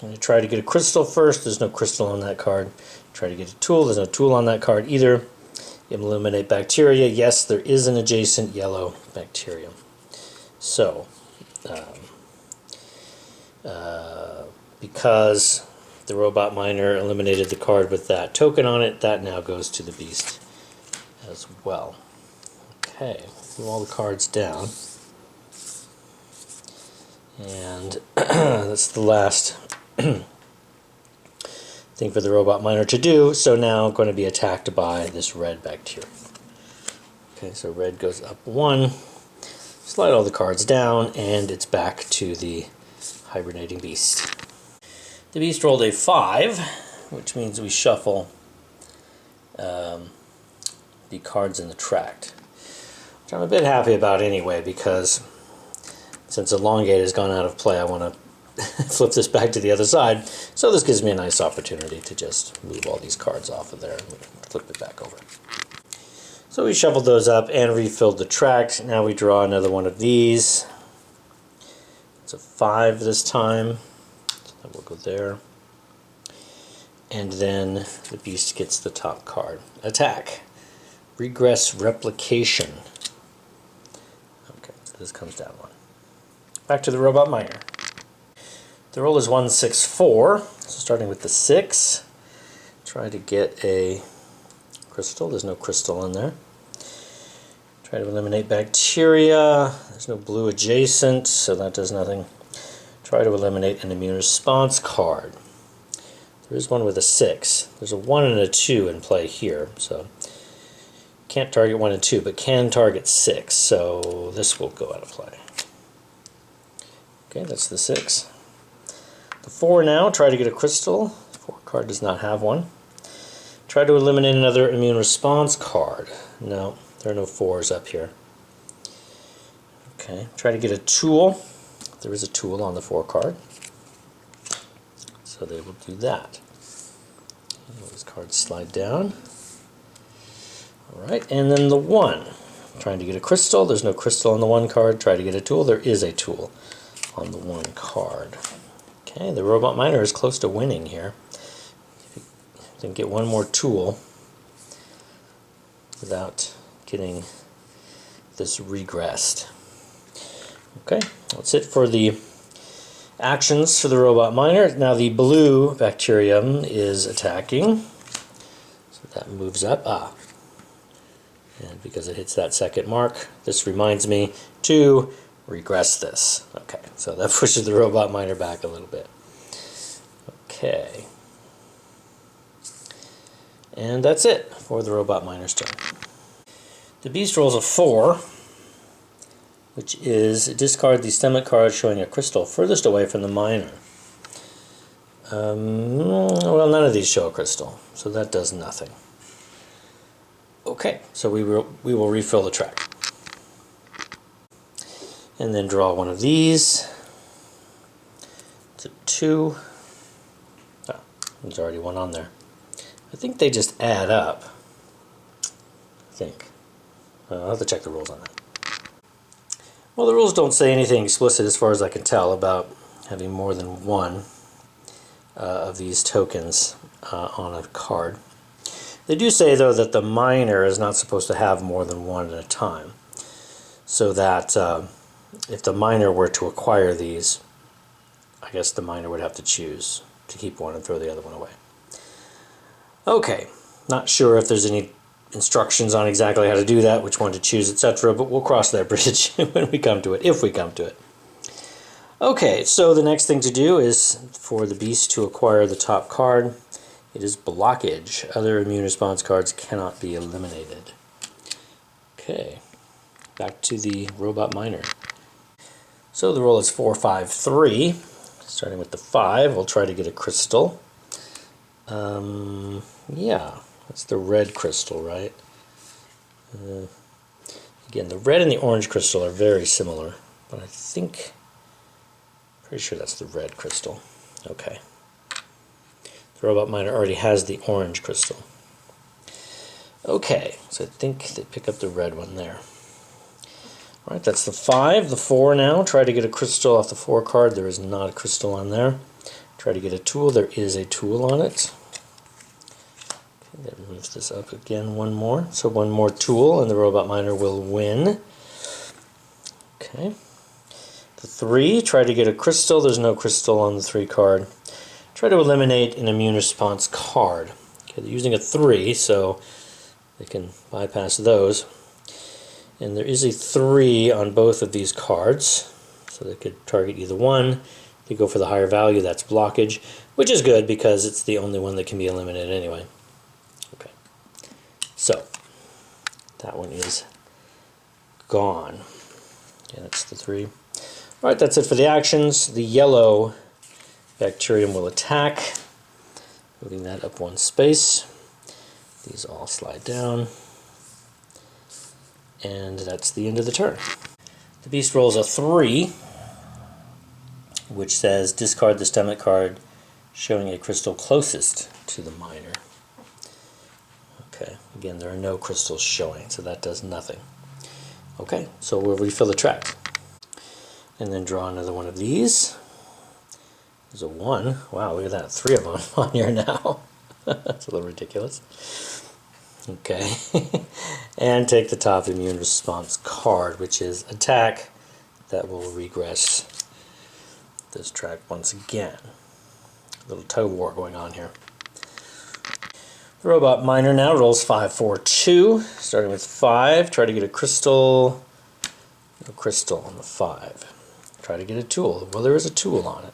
going to try to get a crystal first. There's no crystal on that card. Try to get a tool. There's no tool on that card either. Eliminate bacteria. Yes, there is an adjacent yellow bacterium. So, because the robot miner eliminated the card with that token on it, that now goes to the beast as well. Okay, move all the cards down. And that's the last thing for the robot miner to do. So now I'm going to be attacked by this red bacteria. Okay, so red goes up 1. Slide all the cards down, and it's back to the hibernating beast. The beast rolled a 5, which means we shuffle the cards in the tract, which I'm a bit happy about anyway, because since Elongate has gone out of play, I want to flip this back to the other side. So this gives me a nice opportunity to just move all these cards off of there and flip it back over. So we shuffled those up and refilled the tract. Now we draw another one of these. It's a 5 this time. So that will go there. And then the beast gets the top card. Attack. Regress Replication. Okay, so this comes down 1. Back to the robot miner. The roll is 1, 6, 4. So starting with the 6, try to get a crystal. There's no crystal in there. Try to eliminate bacteria. There's no blue adjacent, so that does nothing. Try to eliminate an immune response card. There is one with a 6. There's a 1 and a 2 in play here, so can't target 1 and 2, but can target 6, so this will go out of play. Okay, that's the 6. The 4 now, try to get a crystal. The 4 card does not have one. Try to eliminate another immune response card. No, there are no 4s up here. Okay, try to get a tool. There is a tool on the 4 card. So they will do that. Okay, those cards slide down. Alright, and then the 1. Trying to get a crystal. There's no crystal on the 1 card. Try to get a tool. There is a tool on the 1 card. Okay, the robot miner is close to winning here. If you can get one more tool without getting this regressed. Okay, that's it for the actions for the robot miner. Now the blue bacterium is attacking. So that moves up. And because it hits that second mark, this reminds me to regress this. Okay, so that pushes the robot miner back a little bit. Okay. And that's it for the robot miner's turn. The beast rolls a 4, which is discard the stomach card showing a crystal furthest away from the miner. Well, none of these show a crystal, so that does nothing. Okay, so we will refill the track. And then draw one of these. It's a 2. Oh, there's already one on there. I think they just add up. I think. I'll have to check the rules on that. Well, the rules don't say anything explicit as far as I can tell about having more than one of these tokens on a card. They do say, though, that the miner is not supposed to have more than one at a time. So that if the miner were to acquire these, I guess the miner would have to choose to keep one and throw the other one away. Okay, not sure if there's any instructions on exactly how to do that, which one to choose, etc., but we'll cross that bridge when we come to it, if we come to it. Okay, so the next thing to do is for the beast to acquire the top card. It is blockage. Other immune response cards cannot be eliminated. Okay, back to the robot miner. So the roll is 4, 5, 3. Starting with the 5, we'll try to get a crystal. Yeah, that's the red crystal, right? Again, the red and the orange crystal are very similar, but I think, pretty sure that's the red crystal. Okay. The robot miner already has the orange crystal. Okay, so I think they pick up the red one there. All right, that's the 5. The 4 now. Try to get a crystal off the 4 card. There is not a crystal on there. Try to get a tool. There is a tool on it. That moves this up again one more. So one more tool and the robot miner will win. Okay. The 3, try to get a crystal. There's no crystal on the 3 card. Try to eliminate an immune response card. Okay, they're using a 3, so they can bypass those. And there is a 3 on both of these cards. So they could target either one. They go for the higher value, that's blockage, which is good because it's the only one that can be eliminated anyway. Okay, so that one is gone. Yeah, that's the 3. All right, that's it for the actions. The yellow bacterium will attack, moving that up 1 space. These all slide down. And that's the end of the turn. The beast rolls a 3, which says discard the stomach card showing a crystal closest to the miner. Okay, again, there are no crystals showing, so that does nothing. Okay, so we'll refill the track. And then draw another one of these. There's a 1. Wow, look at that. 3 of them on here now. That's a little ridiculous. Okay. And take the top immune response card, which is attack. That will regress this track once again. A little tug war going on here. The robot miner now rolls 5, 4, 2. Starting with 5. Try to get a crystal. No crystal on the 5. Try to get a tool. Well, there is a tool on it.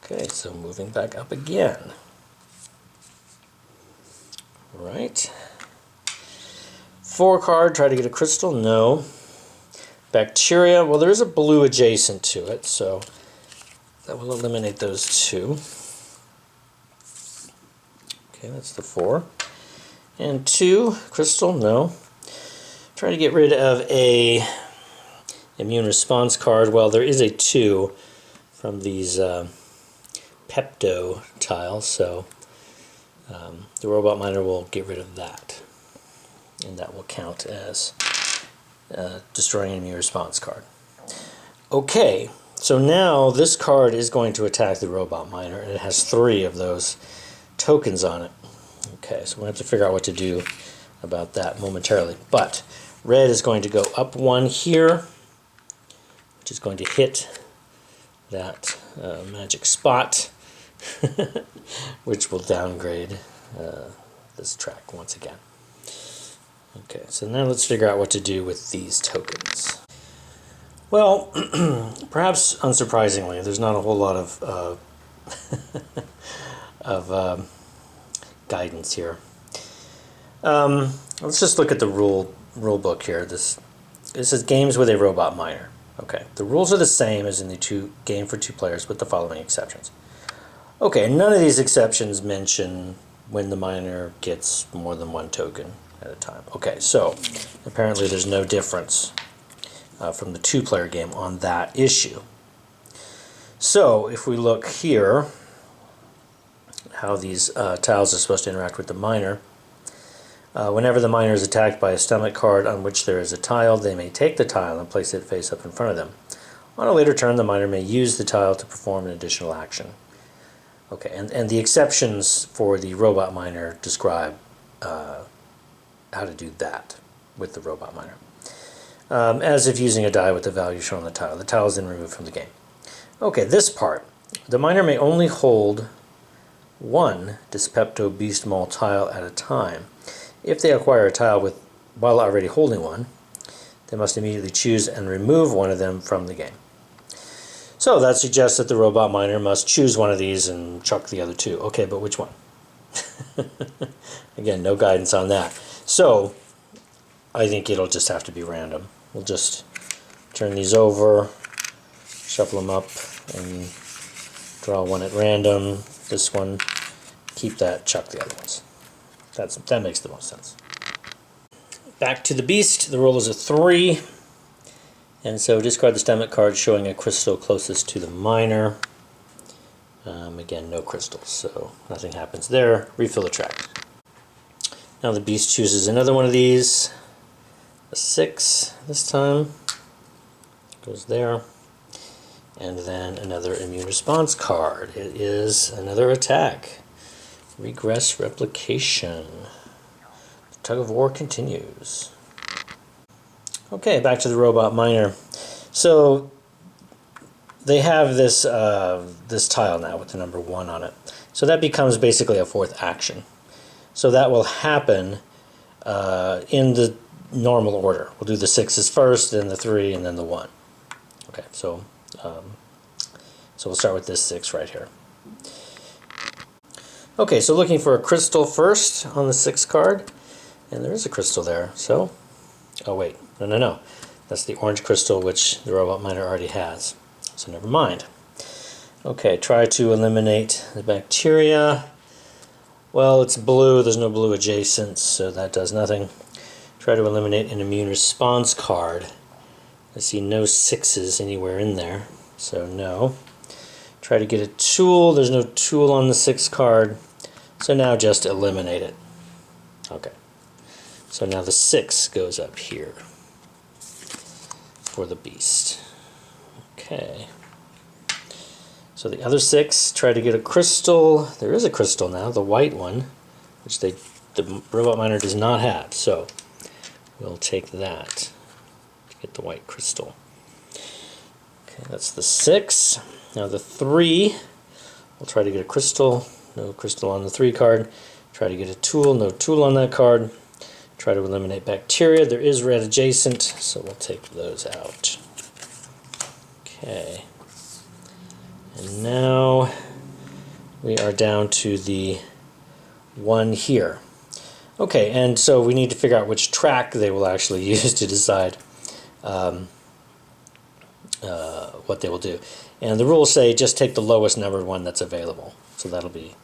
Okay, so moving back up again. Right. 4 card, try to get a crystal. No. Bacteria, well, there is a blue adjacent to it, so that will eliminate those 2. Okay, that's the 4. And 2, crystal, no. Try to get rid of a immune response card. Well, there is a 2 from these Pepto tiles, so the robot miner will get rid of that. And that will count as destroying an immune response card. Okay, so now this card is going to attack the robot miner, and it has 3 of those tokens on it. Okay, so we'll have to figure out what to do about that momentarily. But Red is going to go up 1 here, which is going to hit that magic spot, which will downgrade this track once again. Okay, so now let's figure out what to do with these tokens. Well, perhaps unsurprisingly, there's not a whole lot of guidance here. Let's just look at the rule book here. This is games with a robot miner. Okay, the rules are the same as in the game for 2 players with the following exceptions. Okay, none of these exceptions mention when the miner gets more than 1 token at a time. Okay, so apparently there's no difference from the 2-player game on that issue. So if we look here, how these tiles are supposed to interact with the miner. Whenever the miner is attacked by a stomach card on which there is a tile, they may take the tile and place it face up in front of them. On a later turn, the miner may use the tile to perform an additional action. Okay, and the exceptions for the robot miner describe how to do that with the robot miner. As if using a die with the value shown on the tile. The tile is then removed from the game. Okay, this part. The miner may only hold 1 Dyspepto Beast Maul tile at a time. If they acquire a tile while already holding one, they must immediately choose and remove one of them from the game. So that suggests that the robot miner must choose one of these and chuck the other 2. Okay, but which one? Again, no guidance on that. So I think it'll just have to be random. We'll just turn these over, shuffle them up, and draw one at random. This one, keep that, chuck the other ones. That makes the most sense. Back to the beast. The roll is a 3. And so discard the stomach card showing a crystal closest to the miner. Again, no crystals, so nothing happens there. Refill the track. Now the beast chooses another one of these. A 6 this time. Goes there. And then another immune response card. It is another attack. Regress replication. The tug of war continues. Okay, back to the robot miner. So they have this this tile now with the number 1 on it. So that becomes basically a 4th action. So that will happen in the normal order. We'll do the 6s first, then the 3, and then the 1. Okay, so we'll start with this 6 right here. Okay, so looking for a crystal first on the 6 card, and there is a crystal there, so, oh wait, no, that's the orange crystal which the robot miner already has, so never mind. Okay, try to eliminate the bacteria. Well, it's blue, there's no blue adjacent, so that does nothing. Try to eliminate an immune response card. I see no 6s anywhere in there, so no. Try to get a tool. There's no tool on the 6 card. So now just eliminate it. Okay. So now the 6 goes up here for the beast. Okay. So the other 6, try to get a crystal. There is a crystal now, the white one, which the robot miner does not have. So we'll take that to get the white crystal. Okay, that's the 6. Now the 3, we'll try to get a crystal. No crystal on the 3 card. Try to get a tool. No tool on that card. Try to eliminate bacteria. There is red adjacent, so we'll take those out. Okay. And now we are down to the 1 here. Okay, and so we need to figure out which track they will actually use to decide what they will do. And the rules say just take the lowest numbered one that's available. So that'll be,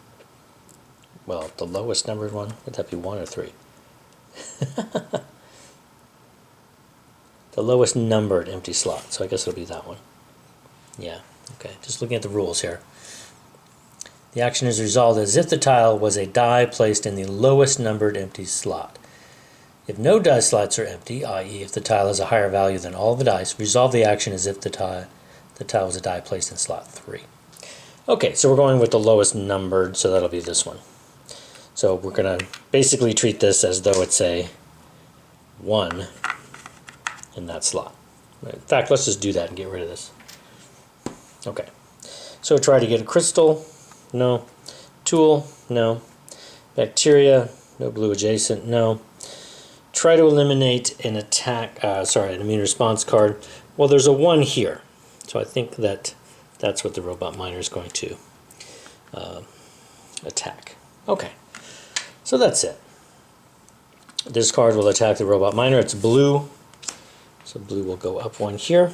well, the lowest numbered one, would that be 1 or 3? The lowest numbered empty slot, so I guess it'll be that one. Yeah, okay, just looking at the rules here. The action is resolved as if the tile was a die placed in the lowest numbered empty slot. If no die slots are empty, i.e. if the tile has a higher value than all the dice, resolve the action as if the tile was a die placed in slot 3. Okay, so we're going with the lowest numbered, so that'll be this one. So we're going to basically treat this as though it's a 1 in that slot. In fact, let's just do that and get rid of this. Okay, so try to get a crystal, no. Tool, no. Bacteria, no blue adjacent, no. Try to eliminate an an immune response card. Well, there's a 1 here, so I think that's what the robot miner is going to attack. Okay, so that's it. This card will attack the robot miner. It's blue, so blue will go up 1 here,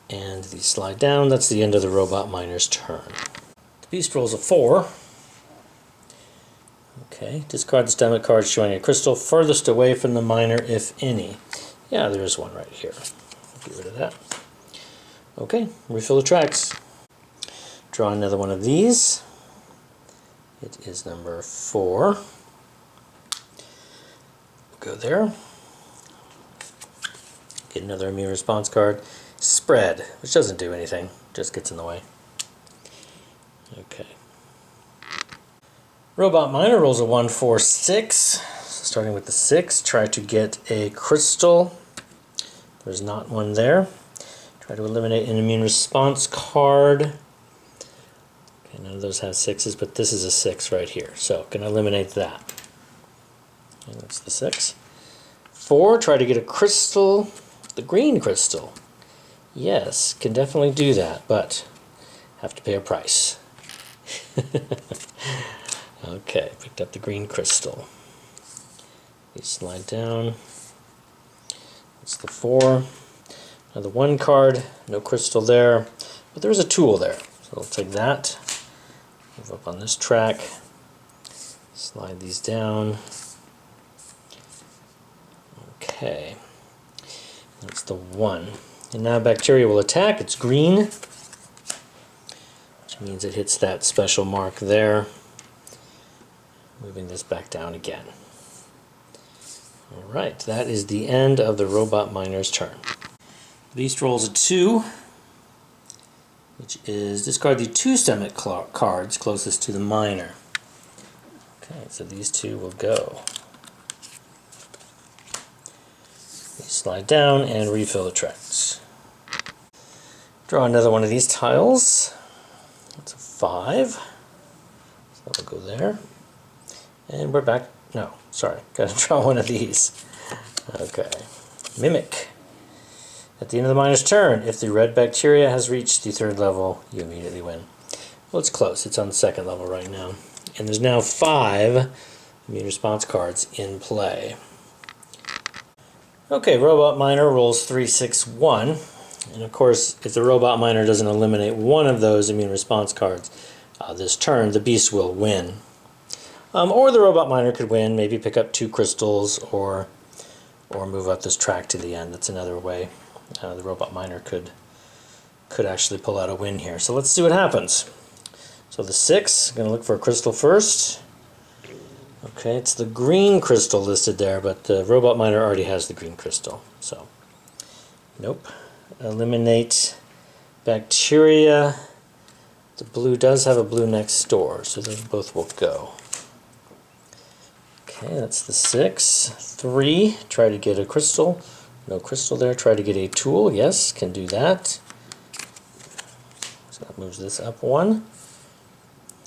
and these slide down. That's the end of the robot miner's turn. The beast rolls a 4. Okay, discard the stomach card showing a crystal furthest away from the miner, if any. Yeah, there is one right here. Get rid of that. Okay, refill the tracks. Draw another one of these. It is number 4. Go there. Get another immune response card. Spread, which doesn't do anything, just gets in the way. Okay. Robot miner rolls a 1, 4, 6. Starting with the 6, try to get a crystal. There's not one there. Try to eliminate an immune response card. Okay, none of those have 6s, but this is a 6 right here. So can eliminate that. And that's the 6. 4, try to get a crystal. The green crystal. Yes, can definitely do that, but have to pay a price. Okay, picked up the green crystal. You slide down. That's the 4. Now the 1 card, no crystal there, but there's a tool there. So we'll take that, move up on this track, slide these down. Okay, that's the 1. And now bacteria will attack. It's green, which means it hits that special mark there. Moving this back down again. Alright, that is the end of the robot miner's turn. Beast rolls a 2, which is discard the 2 stomach cards closest to the miner. Okay, so these 2 will go. You slide down and refill the tracks. Draw another one of these tiles. That's a 5. So that'll go there. And we're back. No, sorry. Gotta draw one of these. Okay. Mimic. At the end of the miner's turn, if the red bacteria has reached the 3rd level, you immediately win. Well, it's close. It's on the 2nd level right now. And there's now 5 immune response cards in play. Okay, robot miner rolls 3, 6, 1. And of course, if the robot miner doesn't eliminate one of those immune response cards this turn, the beast will win. Or the robot miner could win, maybe pick up 2 crystals, or move up this track to the end. That's another way the robot miner could actually pull out a win here. So let's see what happens. So the 6, I'm going to look for a crystal first. Okay, it's the green crystal listed there, but the robot miner already has the green crystal. So, nope. Eliminate bacteria. The blue does have a blue next door, so those both will go. Okay, that's the 6. 3, try to get a crystal. No crystal there. Try to get a tool. Yes, can do that. So that moves this up 1.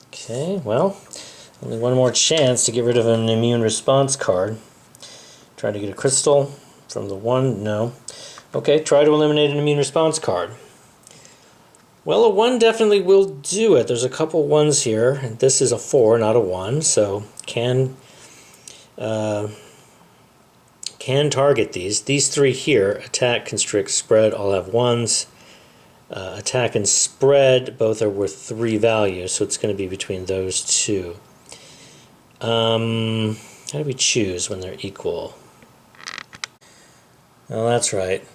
Okay, well, only one more chance to get rid of an immune response card. Try to get a crystal from the 1. No. Okay, try to eliminate an immune response card. Well, a 1 definitely will do it. There's a couple 1s here. This is a 4, not a 1, so can target these. These 3 here, attack, constrict, spread, all have 1s. Attack and spread, both are worth 3 values, so it's going to be between those 2. How do we choose when they're equal? Well, that's right.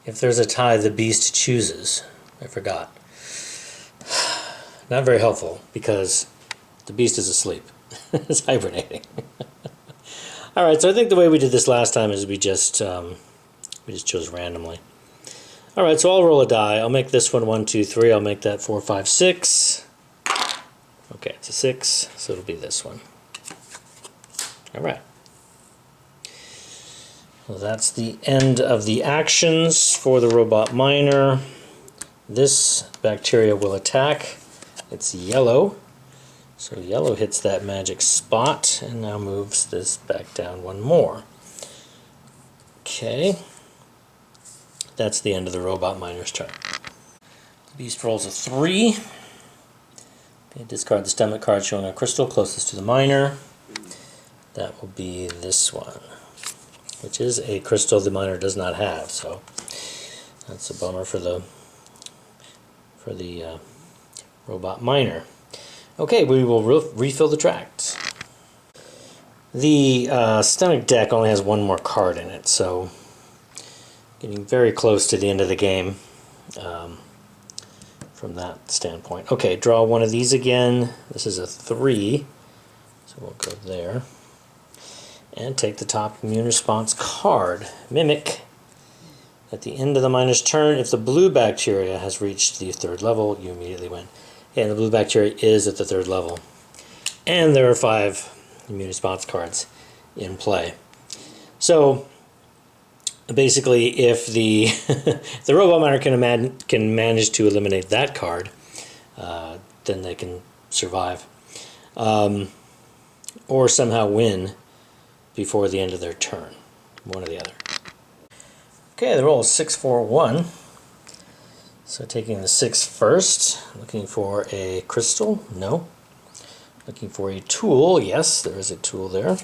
If there's a tie, the beast chooses. I forgot. Not very helpful, because the beast is asleep. It's hibernating. Alright, so I think the way we did this last time is we just chose randomly. Alright, so I'll roll a die. I'll make this one 1, 2, 3. I'll make that 4, 5, 6. Okay, it's a 6, so it'll be this one. Alright. Well, that's the end of the actions for the robot miner. This bacteria will attack. It's yellow. So yellow hits that magic spot and now moves this back down one more. Okay. That's the end of the robot miner's turn. The beast rolls a 3. Okay, discard the stomach card showing a crystal closest to the miner. That will be this one, which is a crystal the miner does not have, so that's a bummer for the robot miner. Okay, we will refill the tract. The stomach deck only has one more card in it, so getting very close to the end of the game from that standpoint. Okay, draw one of these again. This is a 3, so we'll go there. And take the top immune response card. Mimic. At the end of the miner's turn, if the blue bacteria has reached the 3rd level, you immediately win. And the blue bacteria is at the 3rd level. And there are 5 immune response cards in play. So basically, if the the robot miner can manage to eliminate that card, then they can survive, or somehow win before the end of their turn, one or the other. Okay, the roll is 6, 4, 1. So taking the 6 first, looking for a crystal, no. Looking for a tool, yes, there is a tool there.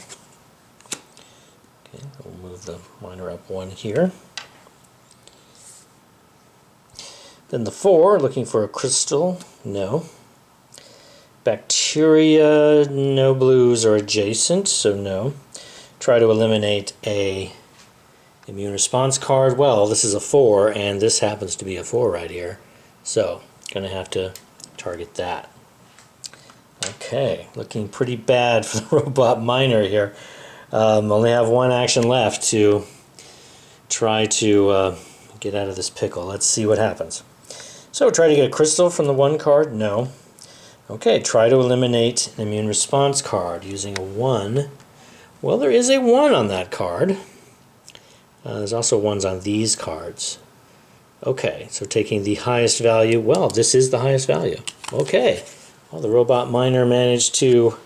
Okay, we'll move the miner up 1 here. Then the 4, looking for a crystal, no. Bacteria, no blues are adjacent, so no. Try to eliminate a immune response card. Well, this is a 4, and this happens to be a 4 right here. So, going to have to target that. Okay, looking pretty bad for the robot miner here. Only have one action left to try to get out of this pickle. Let's see what happens. So, try to get a crystal from the 1 card. No. Okay, try to eliminate an immune response card using a 1. Well, there is a 1 on that card. There's also 1s on these cards. Okay, so taking the highest value. Well, this is the highest value. Okay. Well, the robot miner managed to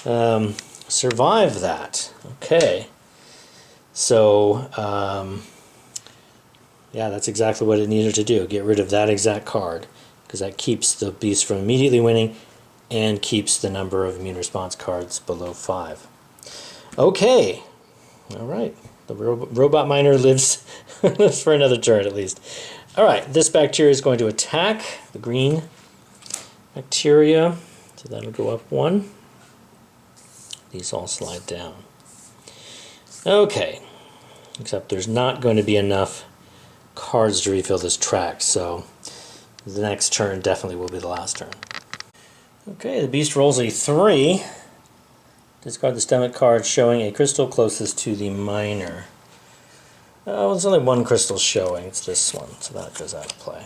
survive that. Okay. So, yeah, that's exactly what it needed to do. Get rid of that exact card, because that keeps the beast from immediately winning and keeps the number of immune response cards below 5. Okay, all right. The robot miner lives for another turn at least. All right, this bacteria is going to attack the green bacteria, so that'll go up 1. These all slide down. Okay, except there's not going to be enough cards to refill this track, so the next turn definitely will be the last turn. Okay, the beast rolls a 3. Discard the stomach card showing a crystal closest to the miner. Oh, there's only 1 crystal showing. It's this one, so that goes out of play.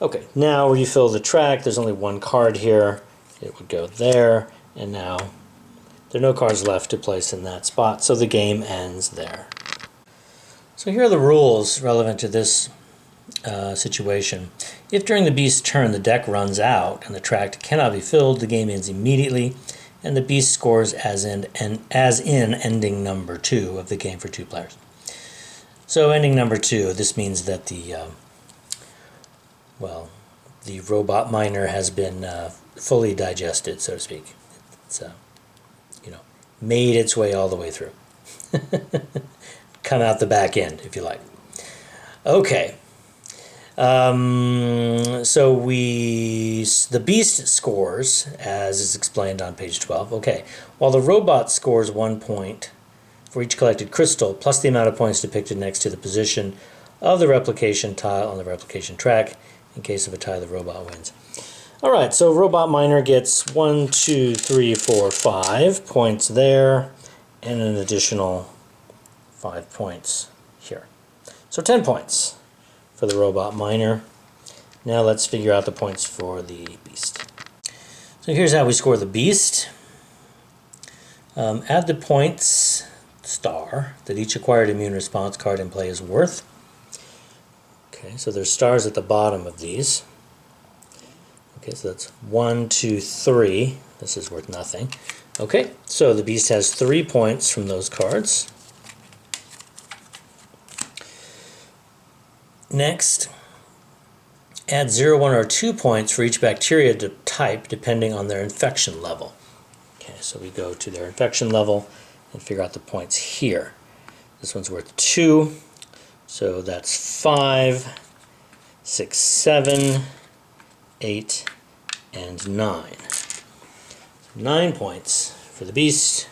Okay, now refill the track. There's only 1 card here. It would go there, and now there are no cards left to place in that spot, so the game ends there. So here are the rules relevant to this situation. If during the beast's turn the deck runs out and the tract cannot be filled, the game ends immediately, and the beast scores as in ending number 2 of the game for 2 players. So ending number 2, this means that the robot miner has been fully digested, so to speak. It's made its way all the way through. Come out the back end, if you like. Okay. So the beast scores, as is explained on page 12. Okay, while the robot scores 1 point for each collected crystal, plus the amount of points depicted next to the position of the replication tile on the replication track. In case of a tie, the robot wins. All right, so robot miner gets 1, 2, 3, 4, 5 points there, and an additional 5 points here. So 10 points for the robot miner. Now let's figure out the points for the beast. So here's how we score the beast. Add the points star that each acquired immune response card in play is worth. Okay, so there's stars at the bottom of these. Okay, so that's 1, 2, 3. This is worth nothing. Okay, so the beast has 3 points from those cards. Next, add 0, 1, or 2 points for each bacteria type depending on their infection level. Okay, so we go to their infection level and figure out the points here. This one's worth 2, so that's 5, 6, 7, 8, and 9. 9 points for the beast.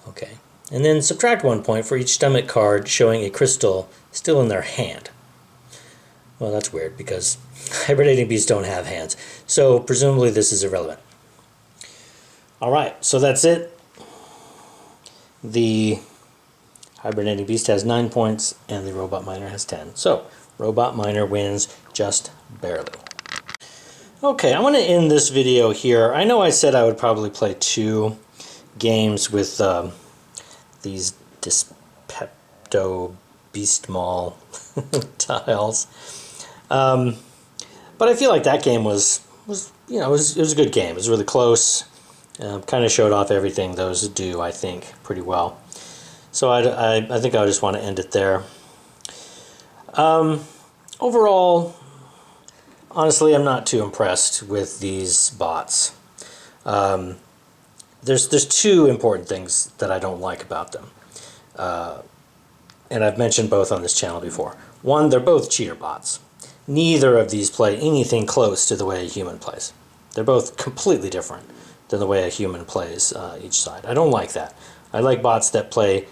Okay, and then subtract 1 point for each stomach card showing a crystal still in their hand. Well, that's weird because hibernating beasts don't have hands, so presumably this is irrelevant. Alright, so that's it. The hibernating beast has 9 points and the robot miner has 10. So, robot miner wins just barely. Okay, I'm going to end this video here. I know I said I would probably play 2 games with these Dyspepto Beast Mall tiles. But I feel like that game was you know, it was a good game. It was really close. Kind of showed off everything those do, I think, pretty well. So I think I just want to end it there. Overall, honestly, I'm not too impressed with these bots. There's 2 important things that I don't like about them. And I've mentioned both on this channel before. One, they're both cheater bots. Neither of these play anything close to the way a human plays. They're both completely different than the way a human plays each side. I don't like that. I like bots that play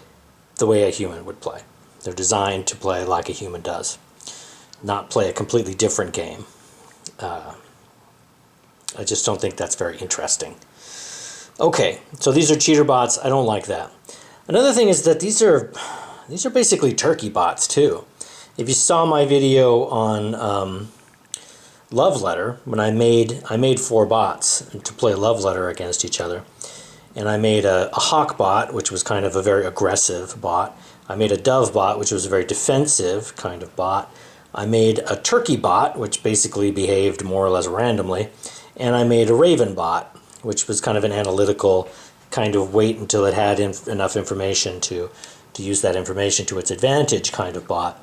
the way a human would play. They're designed to play like a human does, not play a completely different game. I just don't think that's very interesting. Okay, so these are cheater bots. I don't like that. Another thing is that these are basically turkey bots too. If you saw my video on Love Letter, when I made 4 bots to play Love Letter against each other, and I made a hawk bot, which was kind of a very aggressive bot. I made a dove bot, which was a very defensive kind of bot. I made a turkey bot, which basically behaved more or less randomly, and I made a raven bot, which was kind of an analytical, kind of wait until it had enough information to use that information to its advantage kind of bot.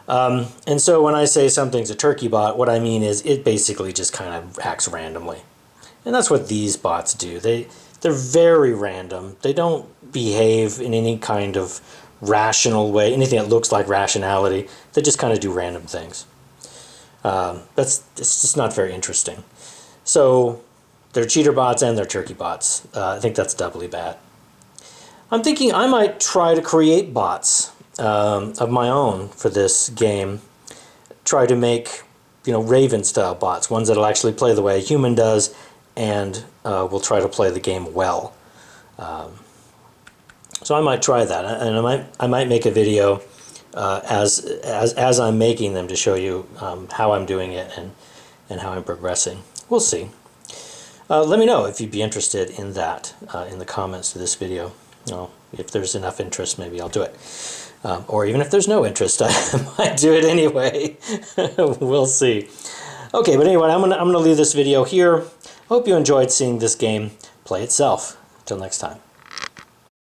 And so when I say something's a turkey bot, what I mean is it basically just kind of acts randomly. And that's what these bots do. They're very random. They don't behave in any kind of rational way, anything that looks like rationality. They just kind of do random things. It's just not very interesting. So they're cheater bots and they're turkey bots. I think that's doubly bad. I'm thinking I might try to create bots of my own for this game. Try to make, you know, Raven style bots, ones that'll actually play the way a human does, and will try to play the game well. So I might try that, and I might make a video as I'm making them to show you how I'm doing it and how I'm progressing. We'll see. Let me know if you'd be interested in that in the comments to this video. If there's enough interest, maybe I'll do it. Or even if there's no interest, I might do it anyway. We'll see. Okay, but anyway, I'm gonna leave this video here. Hope you enjoyed seeing this game play itself. Until next time.